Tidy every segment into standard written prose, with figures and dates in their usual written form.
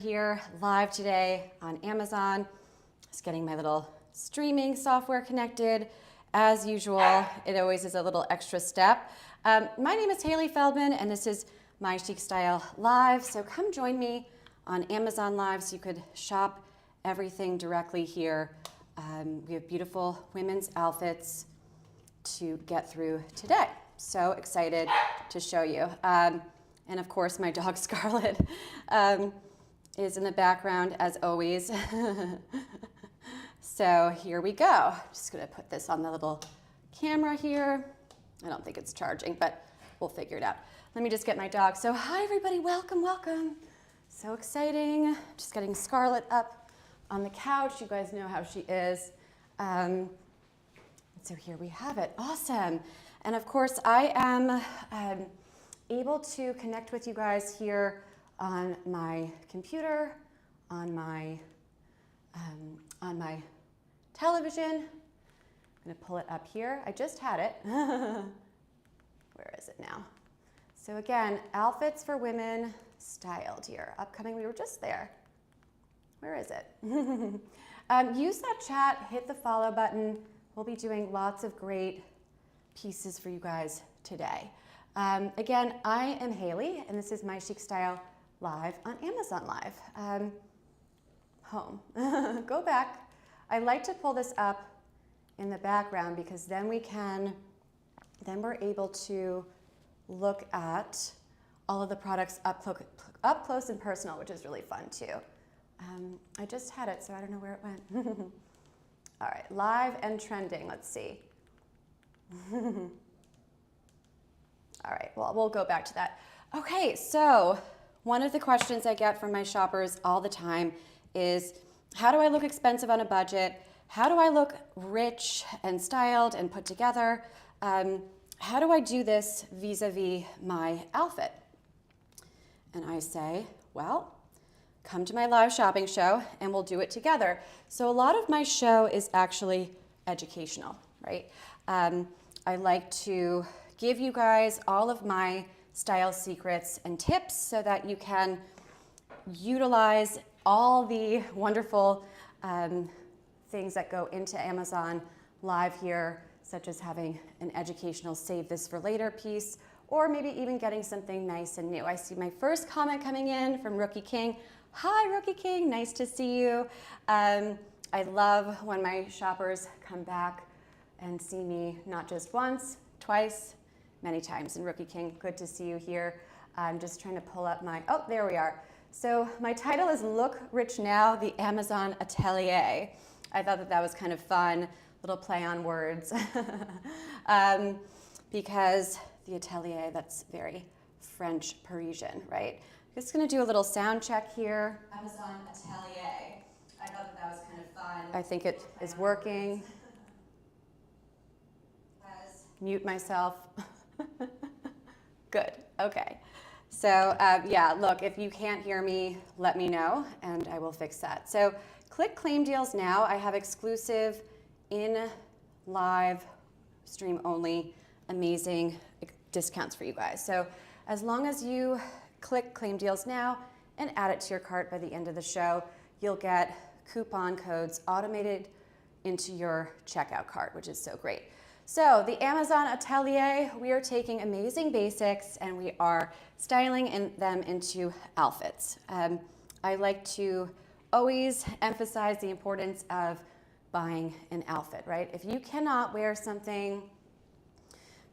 Here live today on Amazon. Just getting my little streaming software connected. As usual, it always is a little extra step. My name is Hailey Feldman, and this is My Chic Style Live. So come join me on Amazon Live so you could shop everything directly here. We have beautiful women's outfits to get through today. So excited to show you. And of course, my dog Scarlett is in the background as always. So here we go. Just gonna put this on the little camera here. I don't think it's charging, but we'll figure it out. Let me just get my dog. So hi everybody, welcome, welcome. So exciting. Just getting Scarlett up on the couch. You guys know how she is. So here we have it, awesome. And of course I am able to connect with you guys here on my computer, on my television. I'm gonna pull it up here. I just had it. Where is it now? So again, outfits for women styled here. Upcoming, we were just there. Where is it? Use that chat, hit the follow button. We'll be doing lots of great pieces for you guys today. Again, I am Hailey, and this is My Chic Style Live on Amazon Live. Home. Go back. I like to pull this up in the background because then we're able to look at all of the products up close and personal, which is really fun too. I just had it, so I don't know where it went. All right, live and trending, let's see. All right, well, we'll go back to that. Okay, so one of the questions I get from my shoppers all the time is, how do I look expensive on a budget? How do I look rich and styled and put together? How do I do this vis-a-vis my outfit? And I say, well, come to my live shopping show and we'll do it together. So a lot of my show is actually educational, right? I like to give you guys all of my style secrets and tips so that you can utilize all the wonderful things that go into Amazon Live here, such as having an educational save this for later piece, or maybe even getting something nice and new. I see my first comment coming in from Rookie King. Hi, Rookie King, nice to see you. I love when my shoppers come back and see me not just once, twice, many times. And Rookie King, good to see you here. I'm just trying to pull up my, oh, there we are. So my title is Look Rich Now, the Amazon Atelier. I thought that was kind of fun, little play on words. Because the Atelier, that's very French Parisian, right? Just gonna do a little sound check here. Amazon Atelier. I thought that was kind of fun. I think it is working. Mute myself. Good, okay. So yeah, look, if you can't hear me, let me know and I will fix that. So click claim deals now. I have exclusive in live stream only amazing discounts for you guys. So as long as you click claim deals now and add it to your cart by the end of the show, you'll get coupon codes automated into your checkout cart, which is so great. So the Amazon Atelier, we are taking amazing basics and we are styling them into outfits. I like to always emphasize the importance of buying an outfit, right? If you cannot wear something,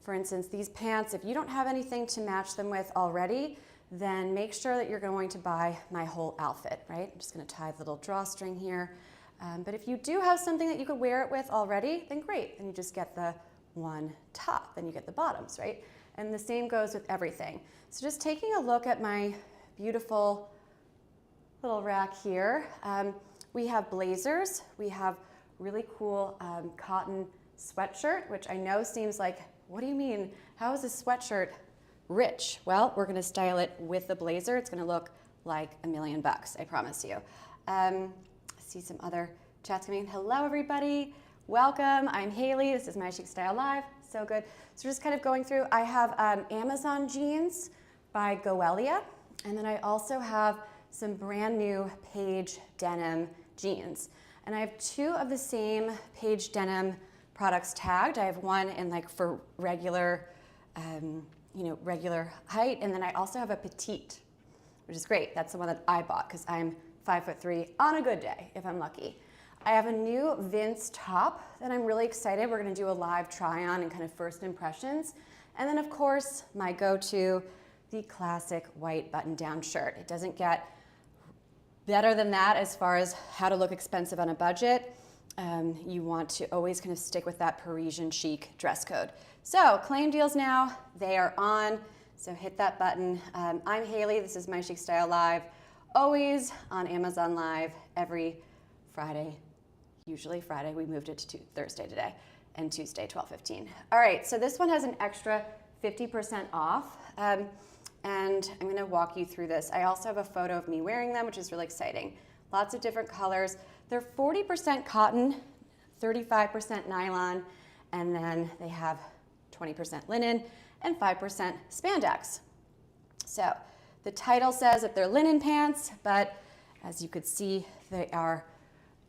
for instance, these pants, if you don't have anything to match them with already, then make sure that you're going to buy my whole outfit, right? I'm just gonna tie a little drawstring here. But if you do have something that you could wear it with already, then great. Then you just get the one top, then you get the bottoms, right? And the same goes with everything. So just taking a look at my beautiful little rack here. We have blazers. We have really cool cotton sweatshirt, which I know seems like, what do you mean? How is a sweatshirt rich? Well, we're gonna style it with the blazer. It's gonna look like $1 million, I promise you. See some other chats coming in. Hello, everybody. Welcome. I'm Hailey. This is My Chic Style Live. So good. So just kind of going through, I have Amazon jeans by Goelia, and then I also have some brand new Paige denim jeans. And I have two of the same Paige denim products tagged. I have one in like for regular, regular height, and then I also have a petite, which is great. That's the one that I bought because I'm 5'3" on a good day, if I'm lucky. I have a new Vince top that I'm really excited. We're gonna do a live try on and kind of first impressions. And then of course, my go-to, the classic white button-down shirt. It doesn't get better than that as far as how to look expensive on a budget. You want to always kind of stick with that Parisian chic dress code. So claim deals now, they are on. So hit that button. I'm Hailey, this is My Chic Style Live, always on Amazon Live every Friday. Usually Friday, we moved it to Thursday today, and Tuesday, 12:15. All right, so this one has an extra 50% off, and I'm gonna walk you through this. I also have a photo of me wearing them, which is really exciting. Lots of different colors. They're 40% cotton, 35% nylon, and then they have 20% linen and 5% spandex. So the title says that they're linen pants, but as you could see, they are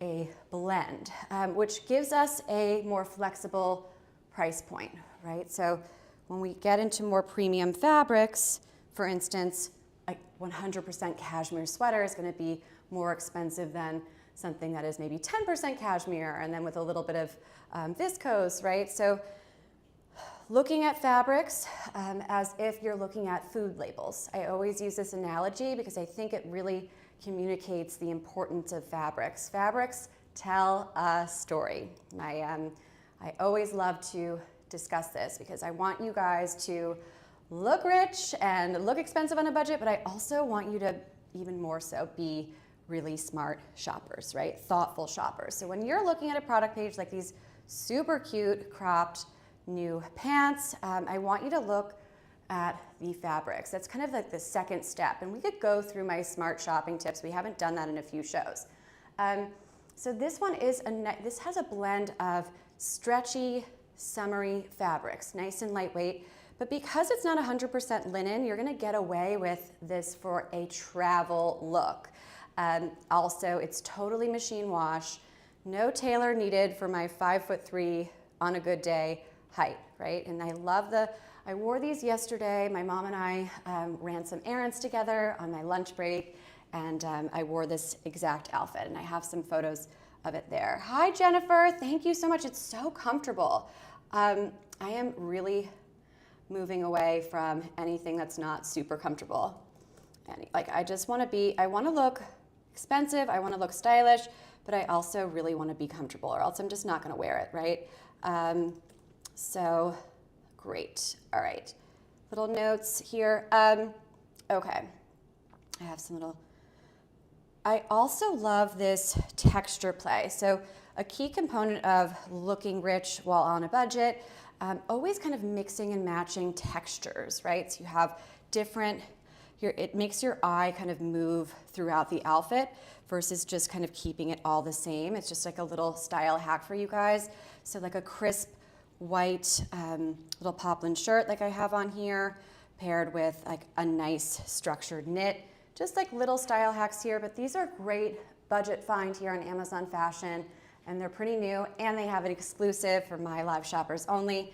a blend, which gives us a more flexible price point, right? So when we get into more premium fabrics, for instance, a 100% cashmere sweater is going to be more expensive than something that is maybe 10% cashmere and then with a little bit of viscose, right? So looking at fabrics as if you're looking at food labels. I always use this analogy because I think it really communicates the importance of fabrics. Fabrics tell a story. I always love to discuss this because I want you guys to look rich and look expensive on a budget, but I also want you to even more so be really smart shoppers, right? Thoughtful shoppers. So when you're looking at a product page like these super cute cropped new pants, I want you to look at the fabrics. That's kind of like the second step. And we could go through my smart shopping tips. We haven't done that in a few shows. So this one is, this has a blend of stretchy, summery fabrics, nice and lightweight. But because it's not 100% linen, you're gonna get away with this for a travel look. Also, it's totally machine wash, no tailor needed for my 5'3" on a good day height, right? And I wore these yesterday. My mom and I ran some errands together on my lunch break, and I wore this exact outfit, and I have some photos of it there. Hi, Jennifer. Thank you so much. It's so comfortable. I am really moving away from anything that's not super comfortable. And like, I want to look expensive, I want to look stylish, but I also really want to be comfortable, or else I'm just not going to wear it, right? So great. All right. Little notes here. Okay. I have some little. I also love this texture play. So a key component of looking rich while on a budget, always kind of mixing and matching textures, right? So you have different, it makes your eye kind of move throughout the outfit versus just kind of keeping it all the same. It's just like a little style hack for you guys. So like a crisp white little poplin shirt like I have on here, paired with like a nice structured knit. Just like little style hacks here, but these are great budget find here on Amazon Fashion, and they're pretty new, and they have an exclusive for my live shoppers only,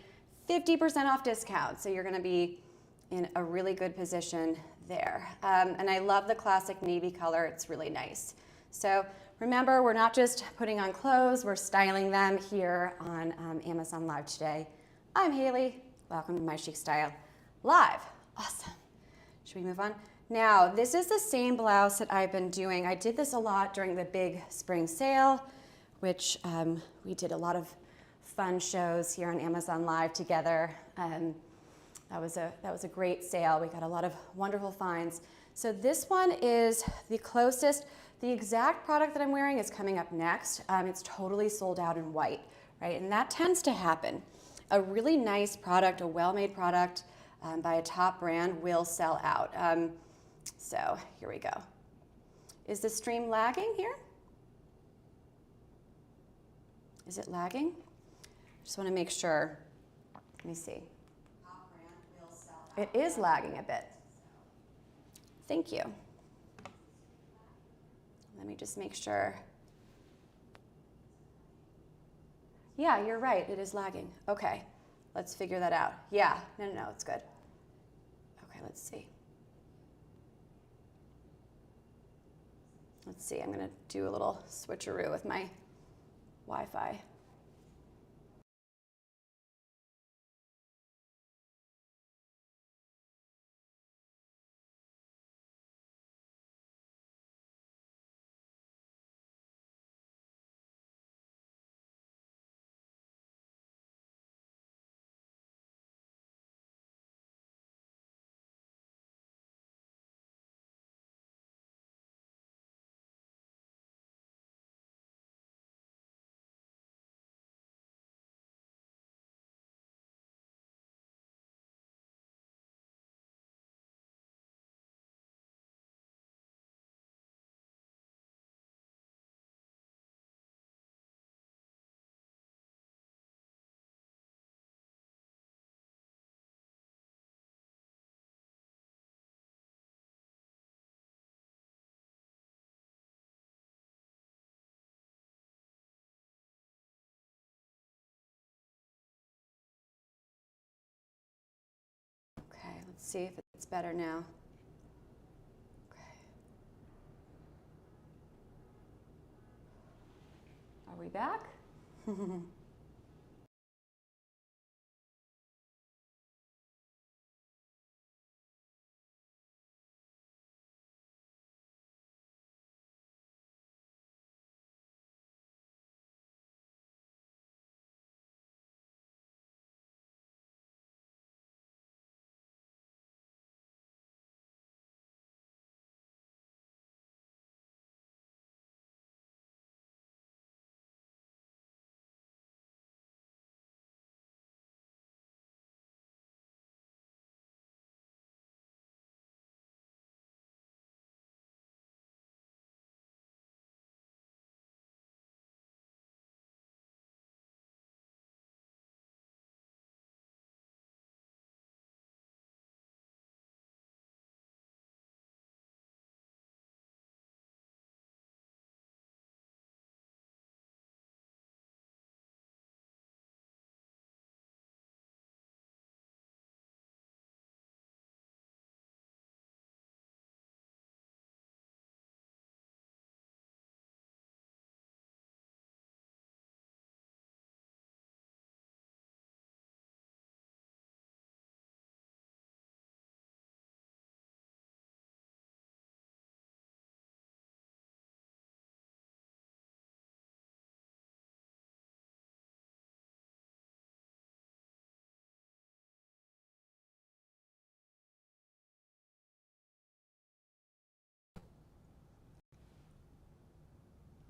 50% off discount. So you're gonna be in a really good position there. And I love the classic navy color, it's really nice. So remember, we're not just putting on clothes, we're styling them here on Amazon Live today. I'm Hailey, welcome to My Chic Style Live. Awesome, should we move on? Now, this is the same blouse that I've been doing. I did this a lot during the big spring sale, which we did a lot of fun shows here on Amazon Live together. That was a great sale. We got a lot of wonderful finds. So this one is the closest. The exact product that I'm wearing is coming up next. It's totally sold out in white, right? And that tends to happen. A really nice product, a well-made product by a top brand will sell out. So here we go. Is the stream lagging here? Is it lagging? Just want to make sure. Let me see. Top brand will sell out. It is lagging a bit. Thank you. me just make sure. Yeah, you're right, it is lagging. Okay, let's figure that out. Yeah, no, it's good. Okay, let's see. Let's see, I'm gonna do a little switcheroo with my Wi-Fi. Okay, let's see if it's better now. Okay. Are we back?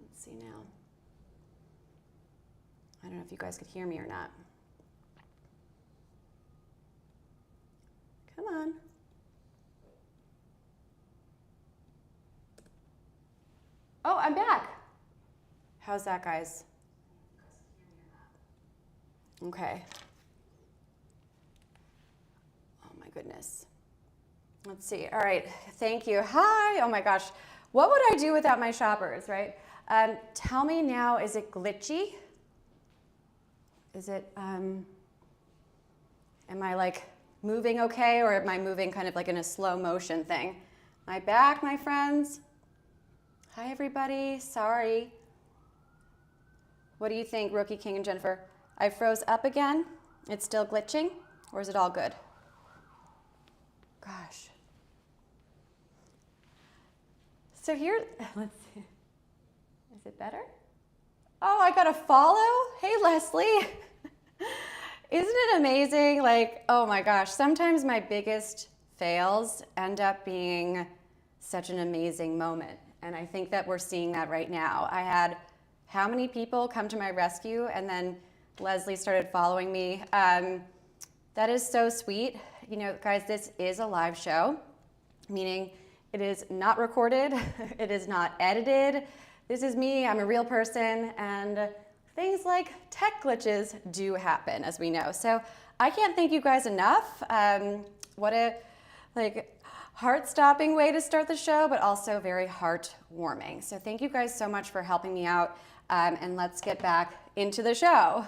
Let's see now. I don't know if you guys could hear me or not. Come on. Oh, I'm back. How's that, guys? Okay. Oh my goodness. Let's see. All right. Thank you. Hi. Oh my gosh. What would I do without my shoppers, right? Tell me now, is it glitchy? Is it, am I like moving okay, or am I moving kind of like in a slow motion thing? Am I back, my friends? Hi, everybody. Sorry. What do you think, Rookie King and Jennifer? I froze up again. It's still glitching, or is it all good? Gosh. So here, let's see. Is it better? Oh, I got a follow? Hey, Leslie. Isn't it amazing? Like, oh my gosh, sometimes my biggest fails end up being such an amazing moment. And I think that we're seeing that right now. I had how many people come to my rescue, and then Leslie started following me. That is so sweet. You know, guys, this is a live show, meaning it is not recorded, it is not edited. This is me, I'm a real person, and things like tech glitches do happen, as we know. So I can't thank you guys enough. heart-stopping way to start the show, but also very heartwarming. So thank you guys so much for helping me out, and let's get back into the show.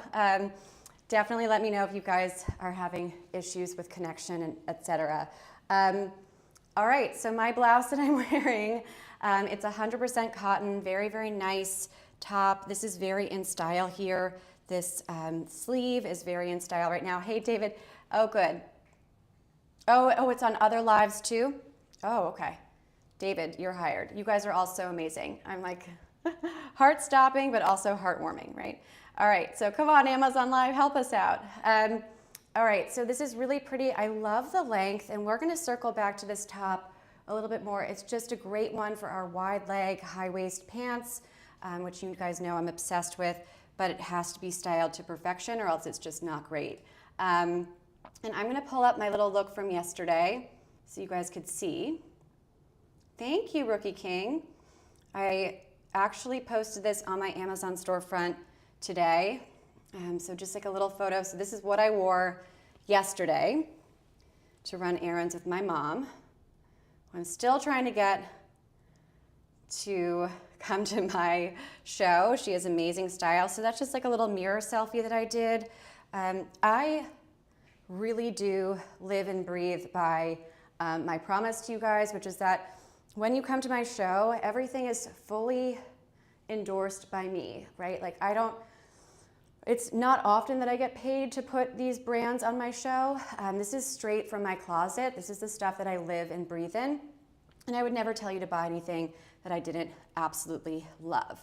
Definitely let me know if you guys are having issues with connection and etc. All right, so my blouse that I'm wearing, it's 100% cotton, very, very nice top. This is very in style here. This sleeve is very in style right now. Hey, David. Oh, good. Oh, it's on other lives too? Oh, okay. David, you're hired. You guys are all so amazing. I'm like heart-stopping, but also heartwarming, right? All right, so come on, Amazon Live, help us out. All right, so this is really pretty. I love the length, and we're gonna circle back to this top a little bit more. It's just a great one for our wide leg, high waist pants, which you guys know I'm obsessed with, but it has to be styled to perfection or else it's just not great. And I'm gonna pull up my little look from yesterday so you guys could see. Thank you, Rookie King. I actually posted this on my Amazon storefront today. So just like a little photo. So this is what I wore yesterday to run errands with my mom. I'm still trying to get to come to my show. She has amazing style. So that's just like a little mirror selfie that I did. I really do live and breathe by my promise to you guys, which is that when you come to my show, everything is fully endorsed by me, right? Like it's not often that I get paid to put these brands on my show. This is straight from my closet. This is the stuff that I live and breathe in. And I would never tell you to buy anything that I didn't absolutely love.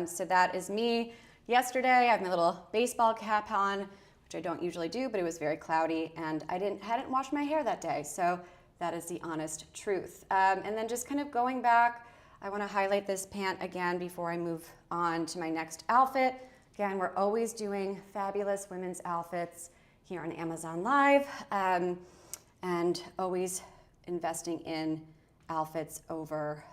So that is me. Yesterday, I have my little baseball cap on, which I don't usually do, but it was very cloudy, and I hadn't washed my hair that day. So that is the honest truth. And then just kind of going back, I want to highlight this pant again before I move on to my next outfit. Again, we're always doing fabulous women's outfits here on Amazon Live, and always investing in outfits over,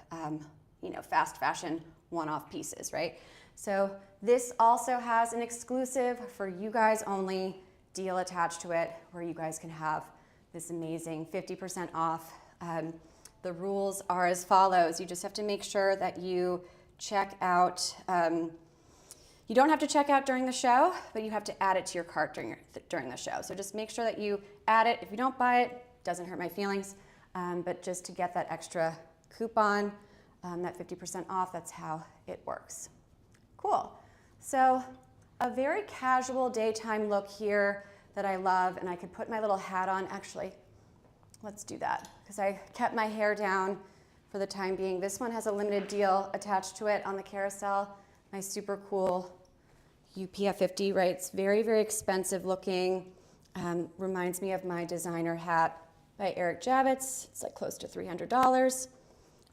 fast fashion one-off pieces, right? So this also has an exclusive for you guys only deal attached to it, where you guys can have this amazing 50% off. The rules are as follows. You just have to make sure that you check out. You don't have to check out during the show, but you have to add it to your cart during the show. So just make sure that you add it. If you don't buy it, it doesn't hurt my feelings, but just to get that extra coupon, that 50% off, that's how it works. Cool. So a very casual daytime look here that I love, and I could put my little hat on. Actually, let's do that, because I kept my hair down for the time being. This one has a limited deal attached to it on the carousel. My super cool UPF 50, right? It's very, very expensive looking. Reminds me of my designer hat by Eric Javits. It's like close to $300,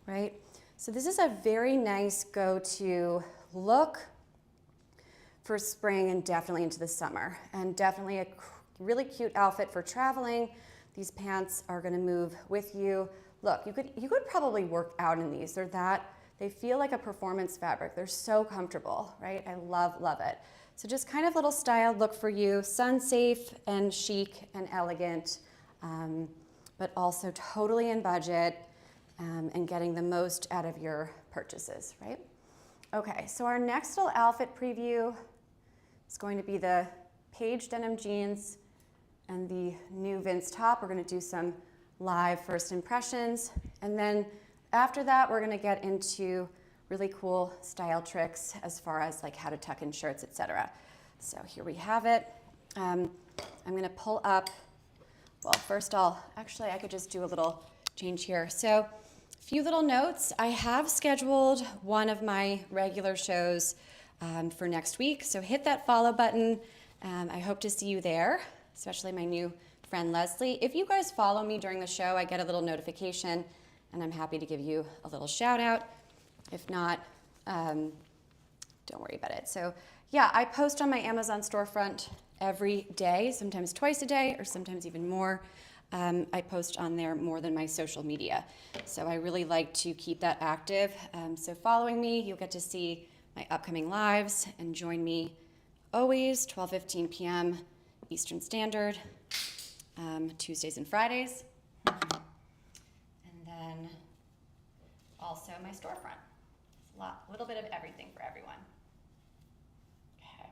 right? So this is a very nice go-to look for spring and definitely into the summer, and definitely a really cute outfit for traveling. These pants are gonna move with you. Look, you could probably work out in these. They feel like a performance fabric. They're so comfortable, right? I love, love it. So just kind of little styled look for you, sun safe and chic and elegant, but also totally in budget, and getting the most out of your purchases, right? Okay, so our next little outfit preview is going to be the Paige denim jeans and the new Vince top. We're gonna do some live first impressions, and then after that, we're gonna get into really cool style tricks as far as like how to tuck in shirts, etc. So here we have it. I'm gonna pull up, well, first I could just do a little change here. So a few little notes. I have scheduled one of my regular shows for next week, so hit that follow button. I hope to see you there, especially my new friend Leslie. If you guys follow me during the show, I get a little notification, and I'm happy to give you a little shout out. If not, don't worry about it. So yeah, I post on my Amazon storefront every day, sometimes twice a day, or sometimes even more. I post on there more than my social media. So I really like to keep that active. So following me, you'll get to see my upcoming lives, and join me always 12:15 p.m. Eastern Standard, Tuesdays and Fridays. And also my storefront. A little bit of everything for everyone. Okay.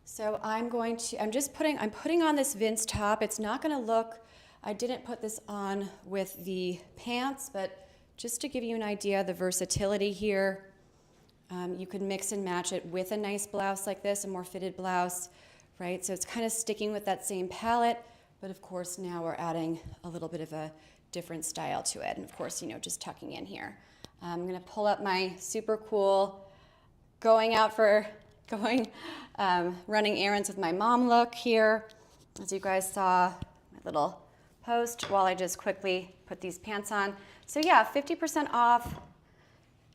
So I'm putting on this Vince top. It's not gonna look, I didn't put this on with the pants, but just to give you an idea of the versatility here, you could mix and match it with a nice blouse like this, a more fitted blouse, right? So it's kind of sticking with that same palette, but of course now we're adding a little bit of a different style to it. And of course, you know, just tucking in here. I'm gonna pull up my super cool running errands with my mom look here. As you guys saw, my little post while I just quickly put these pants on. So yeah, 50% off,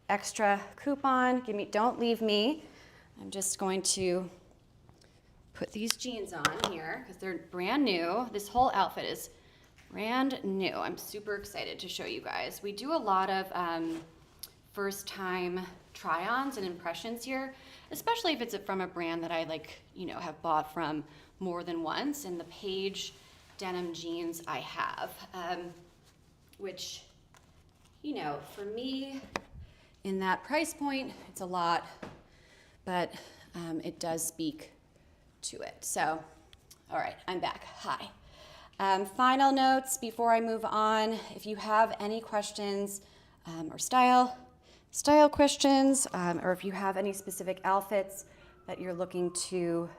extra coupon, don't leave me. I'm just going to put these jeans on here because they're brand new. This whole outfit is brand new. I'm super excited to show you guys. We do a lot of first time try-ons and impressions here, especially if it's from a brand that I have bought from more than once. And the Paige denim jeans I have, which, for me, in that price point, it's a lot, but it does speak to it. So, all right, I'm back. Hi. Final notes before I move on. If you have any questions or style questions, or if you have any specific outfits that you're looking to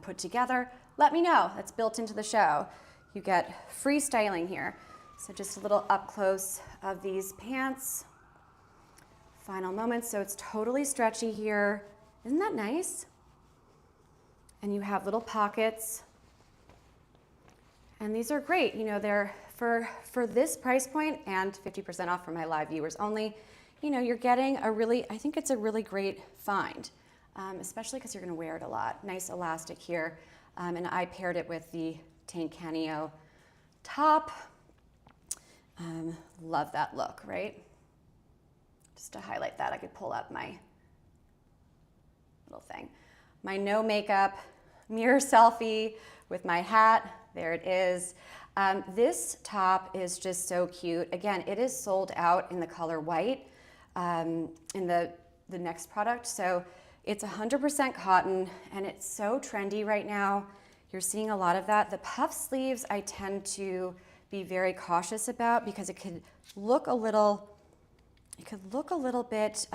put together, let me know. That's built into the show. You get free styling here. So just a little up close of these pants. Final moments. So it's totally stretchy here. Isn't that nice? And you have little pockets. And these are great. They're for this price point and 50% off for my live viewers only. You're getting I think it's a really great find, especially because you're going to wear it a lot. Nice elastic here. And I paired it with the tank cameo top. Love that look, right? Just to highlight that, I could pull up my little thing. My no makeup mirror selfie with my hat. There it is. This top is just so cute. Again, it is sold out in the color white in the next product. So it's 100% cotton and it's so trendy right now. You're seeing a lot of that. The puff sleeves I tend to be very cautious about because it could look a little bit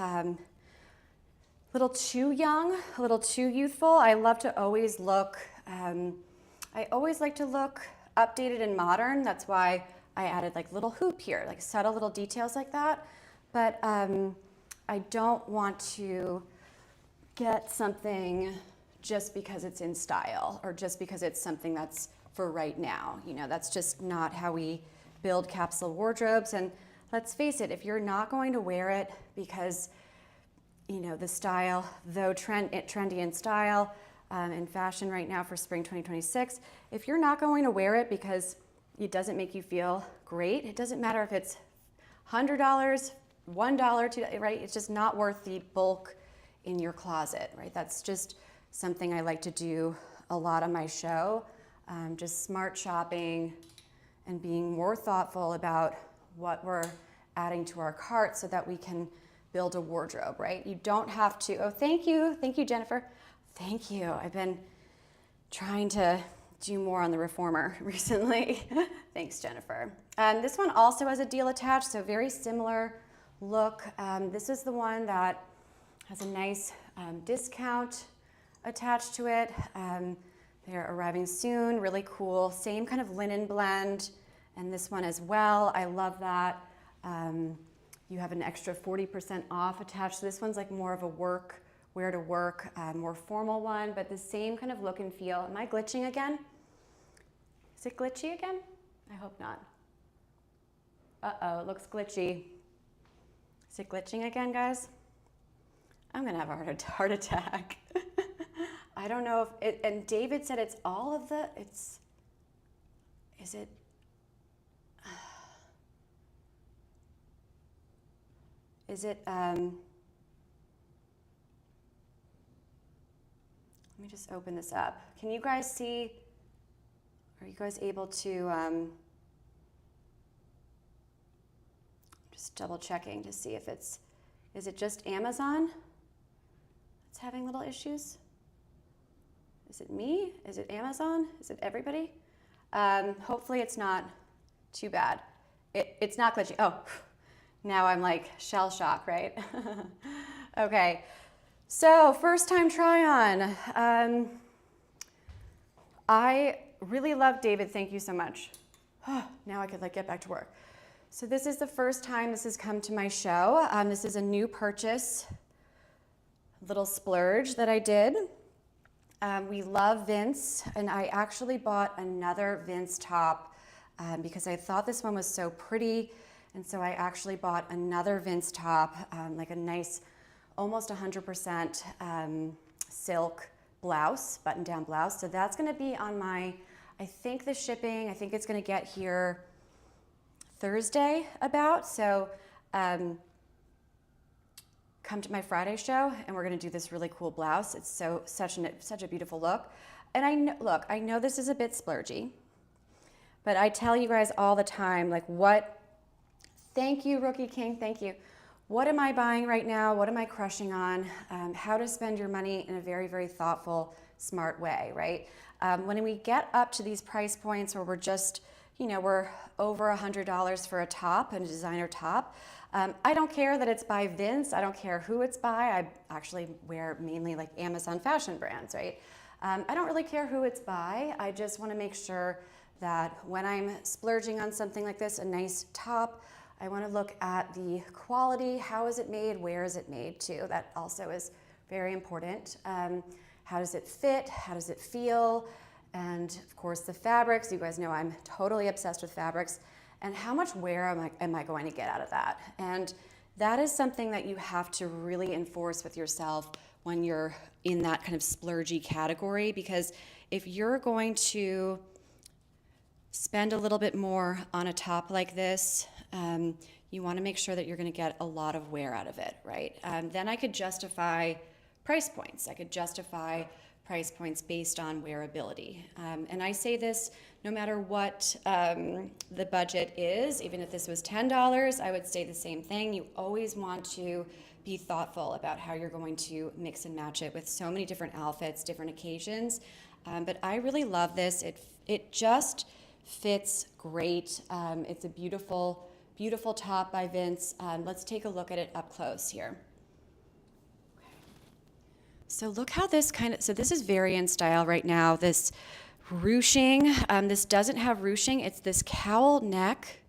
little too young, a little too youthful. I love to always look, I always like to look updated and modern. That's why I added little hoop here, subtle little details like that. But I don't want to get something just because it's in style or just because it's something that's for right now. That's just not how we build capsule wardrobes. And let's face it, if you're not going to wear it because the style, though trendy in style and fashion right now for spring 2026, if you're not going to wear it because it doesn't make you feel great, it doesn't matter if it's $100, $1, $2, right? It's just not worth the bulk in your closet, right? That's just something I like to do a lot on my show, just smart shopping and being more thoughtful about what we're adding to our cart so that we can build a wardrobe, right? You don't have to, oh, thank you, Jennifer. Thank you. I've been trying to do more on the Reformer recently. Thanks, Jennifer. This one also has a deal attached, so very similar look. This is the one that has a nice discount attached to it. They're arriving soon, really cool. Same kind of linen blend, and this one as well. I love that. You have an extra 40% off attached. This one's more of a wear to work, more formal one, but the same kind of look and feel. Am I glitching again? Is it glitchy again? I hope not. Uh-oh, it looks glitchy. Is it glitching again, guys? I'm gonna have a heart attack. I don't know if it, and David said it's all of the, is it, let me just open this up. Can you guys see, Are you guys able to, just double checking to see if is it just Amazon that's having little issues? Is it me? Is it Amazon? Is it everybody? Hopefully it's not too bad. It's not glitchy. Oh, now I'm like shell shock, right? Okay, so first time try on. I really love David, thank you so much. Now I could like get back to work. So this is the first time this has come to my show. This is a new purchase, little splurge that I did. We love Vince, and I actually bought another Vince top because I thought this one was so pretty, and so I actually bought another Vince top, like a nice, almost 100% silk blouse, button-down blouse. So that's gonna be on my, I think the shipping, I think it's gonna get here Thursday about, so come to my Friday show and we're gonna do this really cool blouse. It's such a beautiful look. And I know this is a bit splurgy, but I tell you guys all the time, like thank you, Rookie King, thank you. What am I buying right now? What am I crushing on? How to spend your money in a very, very thoughtful, smart way, right? When we get up to these price points where we're just, we're over $100 for a top, a designer top. I don't care that it's by Vince. I don't care who it's by. I actually wear mainly like Amazon fashion brands, right? I don't really care who it's by. I just want to make sure that when I'm splurging on something like this, a nice top, I want to look at the quality. How is it made? Where is it made too? That also is very important. How does it fit? How does it feel? And of course the fabrics. You guys know I'm totally obsessed with fabrics. And how much wear am I going to get out of that? And that is something that you have to really enforce with yourself when you're in that kind of splurgy category, because if you're going to spend a little bit more on a top like this, you want to make sure that you're going to get a lot of wear out of it, right? Then I could justify price points. I could justify price points based on wearability. And I say this no matter what the budget is. Even if this was $10, I would say the same thing. You always want to be thoughtful about how you're going to mix and match it with so many different outfits, different occasions. But I really love this. It just fits great. It's a beautiful, beautiful top by Vince. Let's take a look at it up close here. So look how this so this is very in style right now. This ruching, this doesn't have ruching, it's this cowl neck.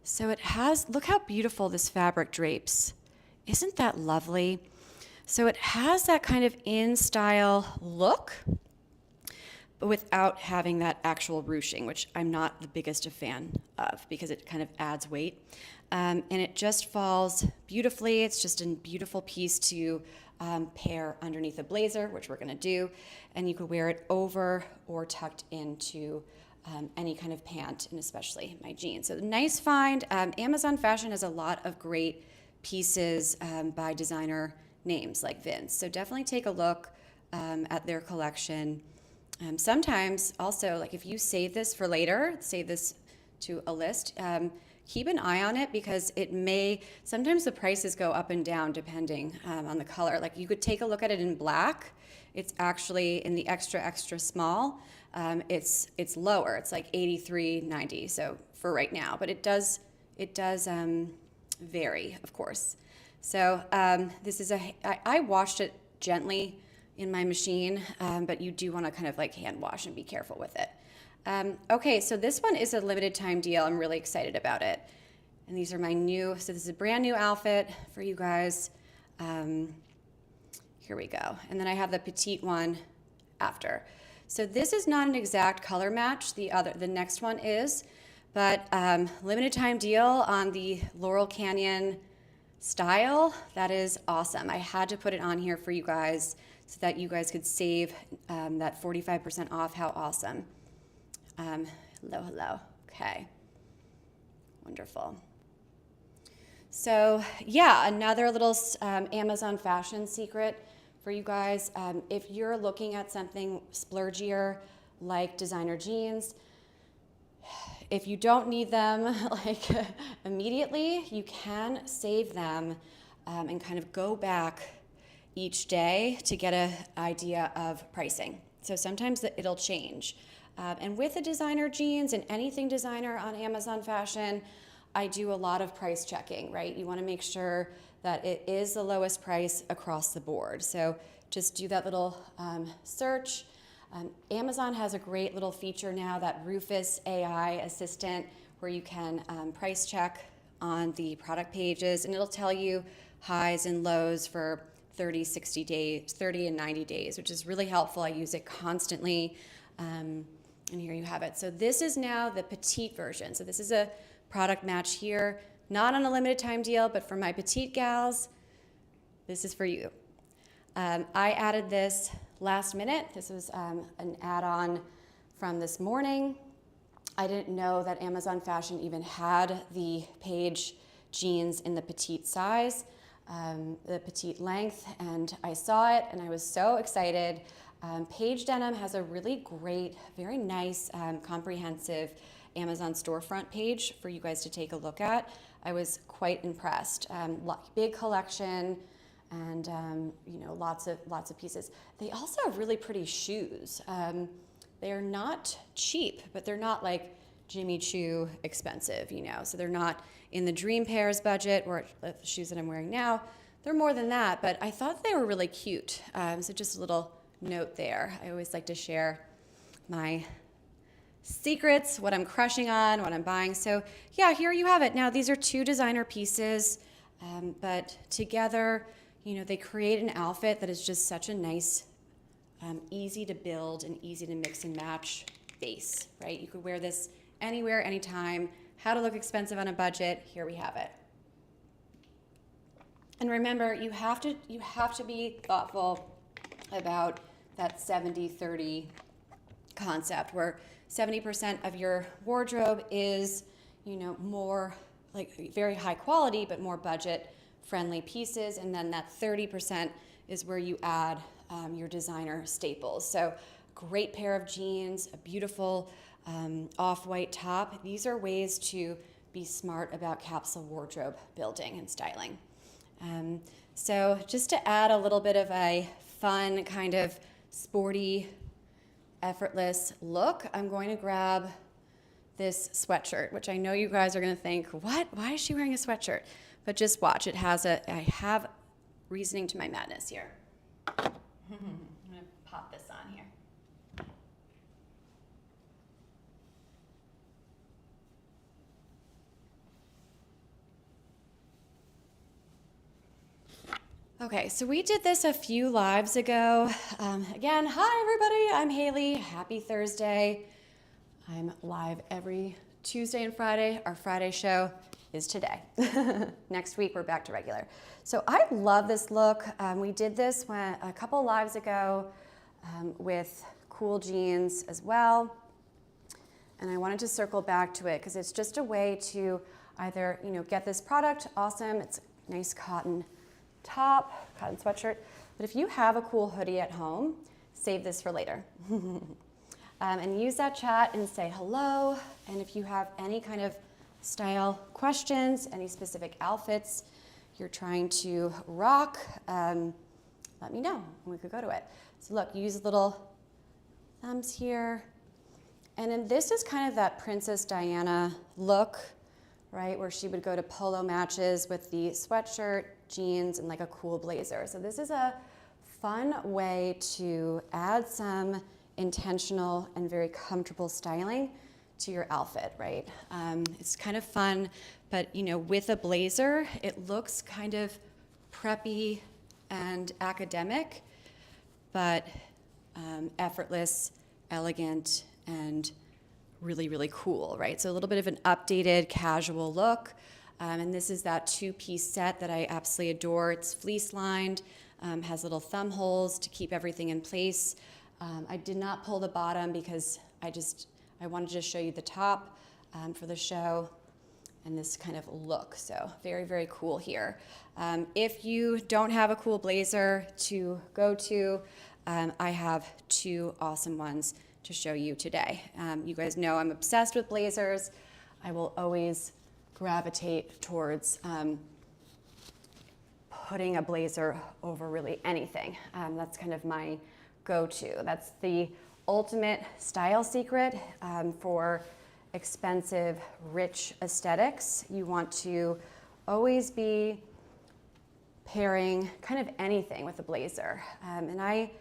So it has, look how beautiful this fabric drapes. Isn't that lovely? So it has that kind of in style look, but without having that actual ruching, which I'm not the biggest a fan of because it kind of adds weight. And it just falls beautifully. It's just a beautiful piece to pair underneath a blazer, which we're gonna do. And you could wear it over or tucked into any kind of pant, and especially my jeans. So nice find. Amazon Fashion has a lot of great pieces by designer names like Vince. So definitely take a look at their collection. Sometimes also, like if you save this for later, save this to a list, keep an eye on it because it may, sometimes the prices go up and down depending on the color. Like you could take a look at it in black. It's actually in the extra, extra small. It's lower. It's like $83.90. So for right now, but it does vary, of course. So this is I washed it gently in my machine, but you do want to kind of like hand wash and be careful with it. Okay, so this one is a limited time deal. I'm really excited about it. And these are my new, so this is a brand new outfit for you guys. Here we go. And then I have the petite one after. So this is not an exact color match. The next one is, but limited time deal on the Laurel Canyon style. That is awesome. I had to put it on here for you guys so that you guys could save that 45% off. How awesome. Hello. Okay. Wonderful. So yeah, another little Amazon fashion secret for you guys. If you're looking at something splurgier like designer jeans, if you don't need them like immediately, you can save them and kind of go back each day to get an idea of pricing. So sometimes it'll change. And with the designer jeans and anything designer on Amazon Fashion, I do a lot of price checking, right? You want to make sure that it is the lowest price across the board. So just do that little search. Amazon has a great little feature now, that Rufus AI assistant, where you can price check on the product pages, and it'll tell you highs and lows for 30, 60 days, 30 and 90 days, which is really helpful. I use it constantly. And here you have it. So this is now the petite version. So this is a product match here, not on a limited time deal, but for my petite gals, this is for you. I added this last minute. This was an add-on from this morning. I didn't know that Amazon Fashion even had the page jeans in the petite size, the petite length, and I saw it and I was so excited. Paige Denim has a really great, very nice, comprehensive Amazon storefront page for you guys to take a look at. I was quite impressed. Big collection, and you know, lots of pieces. They also have really pretty shoes. They are not cheap, but they're not like Jimmy Choo expensive, you know. So they're not in the Dream Pairs budget, or the shoes that I'm wearing now. They're more than that, but I thought they were really cute. So just a little note there. I always like to share my secrets, what I'm crushing on, what I'm buying. So yeah, here you have it. Now these are two designer pieces, but together, you know, they create an outfit that is just such a nice, easy to build and easy to mix and match base, right? You could wear this anywhere, anytime. How to look expensive on a budget, here we have it. And remember, you have to be thoughtful about that 70-30 concept, where 70% of your wardrobe is, you know, more like very high quality, but more budget friendly pieces. And then that 30% is where you add your designer staples. So great pair of jeans, a beautiful off-white top. These are ways to be smart about capsule wardrobe building and styling. So just to add a little bit of a fun kind of sporty, effortless look, I'm going to grab this sweatshirt, which I know you guys are going to think, what? Why is she wearing a sweatshirt? But just watch. I have reasoning to my madness here. I'm going to pop this on here. Okay, so we did this a few lives ago. Again, hi everybody, I'm Hailey. Happy Thursday. I'm live every Tuesday and Friday. Our Friday show is today. Next week, we're back to regular. So I love this look. We did this a couple lives ago with cool jeans as well. And I wanted to circle back to it because it's just a way to either, you know, get this product, awesome. It's a nice cotton top, cotton sweatshirt. But if you have a cool hoodie at home, save this for later. And use that chat and say hello. And if you have any kind of style questions, any specific outfits you're trying to rock, let me know and we could go to it. So look, use little thumbs here. And then this is kind of that Princess Diana look, right? Where she would go to polo matches with the sweatshirt, jeans, and like a cool blazer. So this is a fun way to add some intentional and very comfortable styling to your outfit, right? It's kind of fun, but you know, with a blazer, it looks kind of preppy and academic, but effortless, elegant, and really, really cool, right? So a little bit of an updated casual look. And this is that two-piece set that I absolutely adore. It's fleece lined, has little thumb holes to keep everything in place. I did not pull the bottom because I wanted to just show you the top for the show and this kind of look. So very, very cool here. If you don't have a cool blazer to go to, I have two awesome ones to show you today. You guys know I'm obsessed with blazers. I will always gravitate towards putting a blazer over really anything. That's kind of my go-to. That's the ultimate style secret for expensive, rich aesthetics. You want to always be pairing kind of anything with a blazer. And I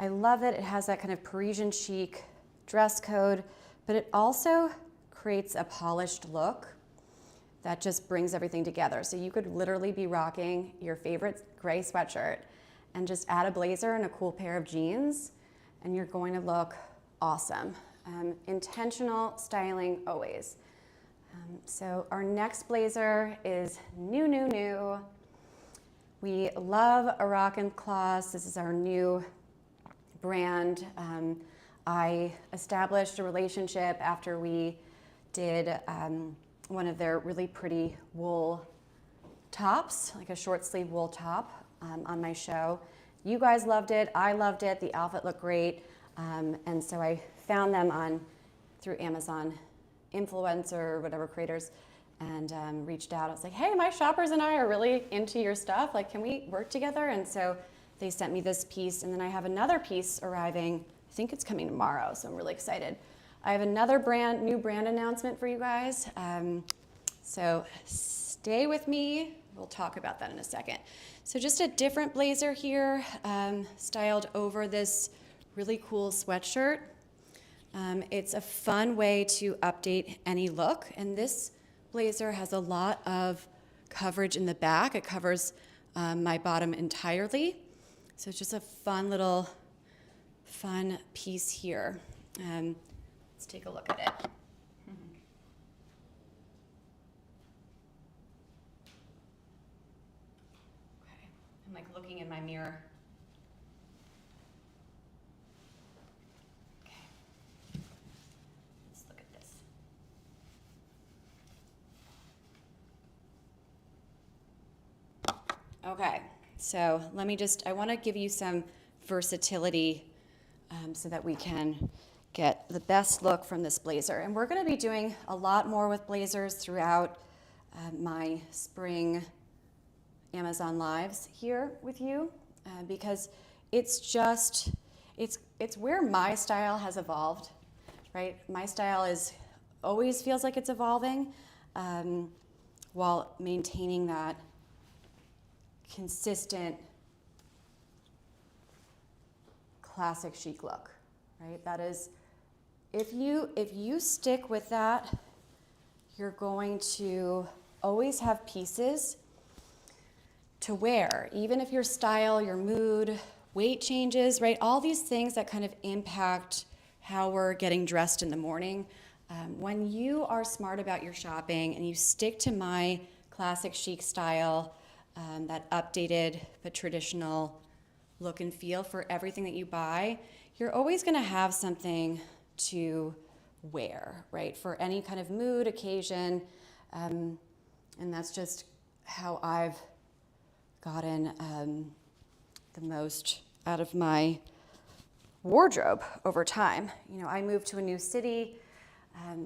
love that it has that kind of Parisian chic dress code, but it also creates a polished look that just brings everything together. So you could literally be rocking your favorite gray sweatshirt and just add a blazer and a cool pair of jeans, and you're going to look awesome. Intentional styling always. So our next blazer is new. We love Arakan Cloths. This is our new brand. I established a relationship after we did one of their really pretty wool tops, like a short sleeve wool top on my show. You guys loved it, I loved it, the outfit looked great, and so I found them through Amazon influencer, whatever creators, and reached out. I was like, hey, my shoppers and I are really into your stuff, like can we work together? And so they sent me this piece, and then I have another piece arriving, I think it's coming tomorrow, so I'm really excited. I have another new brand announcement for you guys. So stay with me. We'll talk about that in a second. So just a different blazer here, styled over this really cool sweatshirt. It's a fun way to update any look. And this blazer has a lot of coverage in the back. It covers my bottom entirely. So it's just a fun piece here. Let's take a look at it. Okay, I'm like looking in my mirror. Okay, let's look at this. Okay, so I want to give you some versatility so that we can get the best look from this blazer. And we're going to be doing a lot more with blazers throughout my spring Amazon lives here with you because it's where my style has evolved, right? My style always feels like it's evolving while maintaining that consistent classic chic look, right? That is, if you stick with that, you're going to always have pieces to wear, even if your style, your mood, weight changes, right? All these things that kind of impact how we're getting dressed in the morning. When you are smart about your shopping and you stick to my classic chic style, that updated but traditional look and feel for everything that you buy, you're always going to have something to wear, right? For any kind of mood, occasion, and that's just how I've gotten the most out of my wardrobe over time. You know, I moved to a new city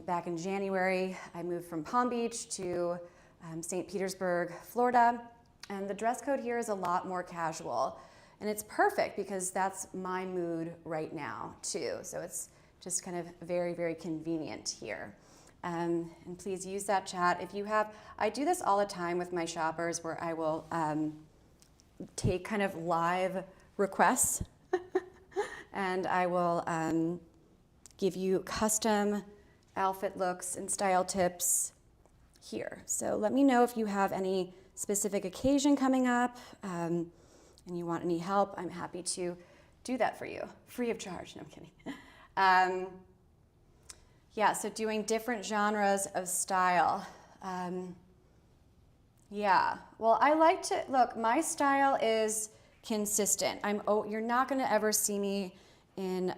back in January. I moved from Palm Beach to St. Petersburg, Florida, and the dress code here is a lot more casual. And it's perfect because that's my mood right now too. So it's just kind of very, very convenient here. And please use that chat. If you have, I do this all the time with my shoppers where I will take kind of live requests and I will give you custom outfit looks and style tips here. So let me know if you have any specific occasion coming up and you want any help. I'm happy to do that for you, free of charge. No, I'm kidding. Yeah, so doing different genres of style. Yeah, well, I like to, look, my style is consistent. You're not gonna ever see me in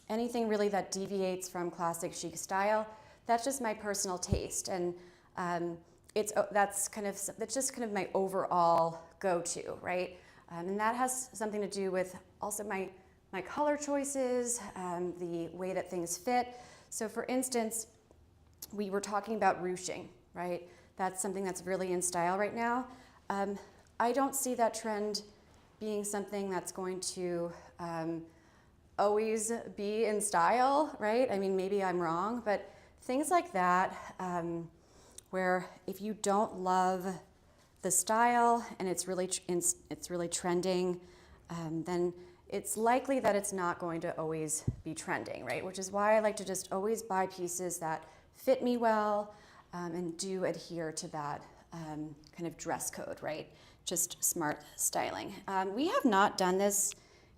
anything really that deviates from classic chic style. That's just my personal taste. And that's just kind of my overall go-to, right? And that has something to do with also my my color choices, the way that things fit. So for instance, we were talking about ruching, right? That's something that's really in style right now. I don't see that trend being something that's going to always be in style, right? I mean, maybe I'm wrong, but things like that, where if you don't love the style and it's really trending, then it's likely that it's not going to always be trending, right? Which is why I like to just always buy pieces that fit me well and do adhere to that kind of dress code, right? Just smart styling. We have not done this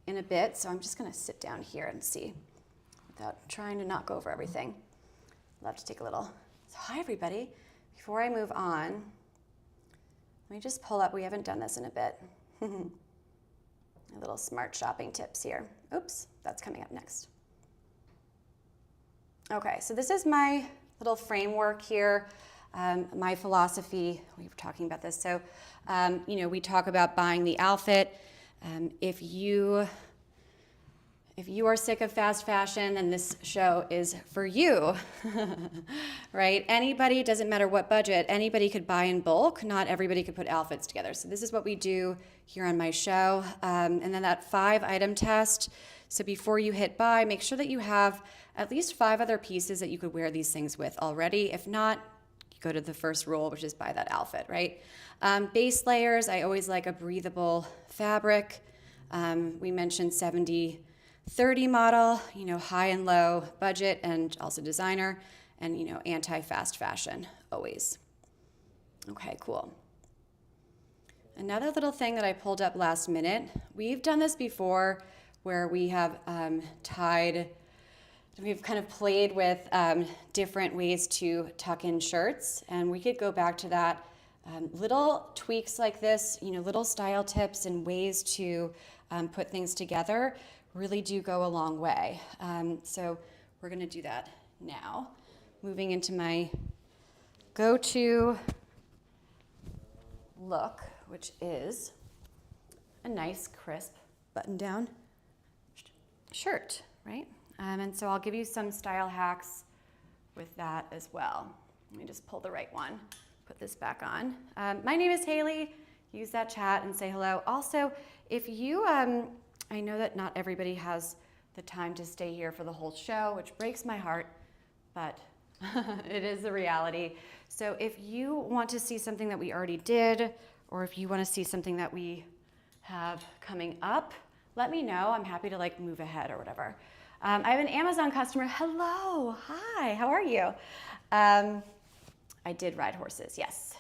in a bit, so I'm just gonna sit down here and see without trying to not go over everything. Love to take a little. So hi everybody. Before I move on, let me just pull up, we haven't done this in a bit. A little smart shopping tips here. Oops, that's coming up next. Okay, so this is my little framework here, my philosophy. We were talking about this. So, we talk about buying the outfit. If you are sick of fast fashion, then this show is for you, right? Anybody, doesn't matter what budget, anybody could buy in bulk. Not everybody could put outfits together. So this is what we do here on my show. And then that 5-item test. So before you hit buy, make sure that you have at least 5 other pieces that you could wear these things with already. If not, you go to the first rule, which is buy that outfit, right? Base layers, I always like a breathable fabric. We mentioned 70-30 model, high and low budget and also designer, and anti-fast fashion always. Okay, cool. Another little thing that I pulled up last minute, we've done this before where we have we've kind of played with different ways to tuck in shirts, and we could go back to that. Little tweaks like this, little style tips and ways to put things together really do go a long way. So we're gonna do that now. Moving into my go-to look, which is a nice, crisp button-down shirt, right? And so I'll give you some style hacks with that as well. Let me just pull the right one, put this back on. My name is Hailey. Use that chat and say hello. Also, if you, I know that not everybody has the time to stay here for the whole show, which breaks my heart, but it is the reality. So if you want to see something that we already did, or if you want to see something that we have coming up, let me know. I'm happy to move ahead or whatever. I have an Amazon customer. Hello, hi, how are you? I did ride horses, yes.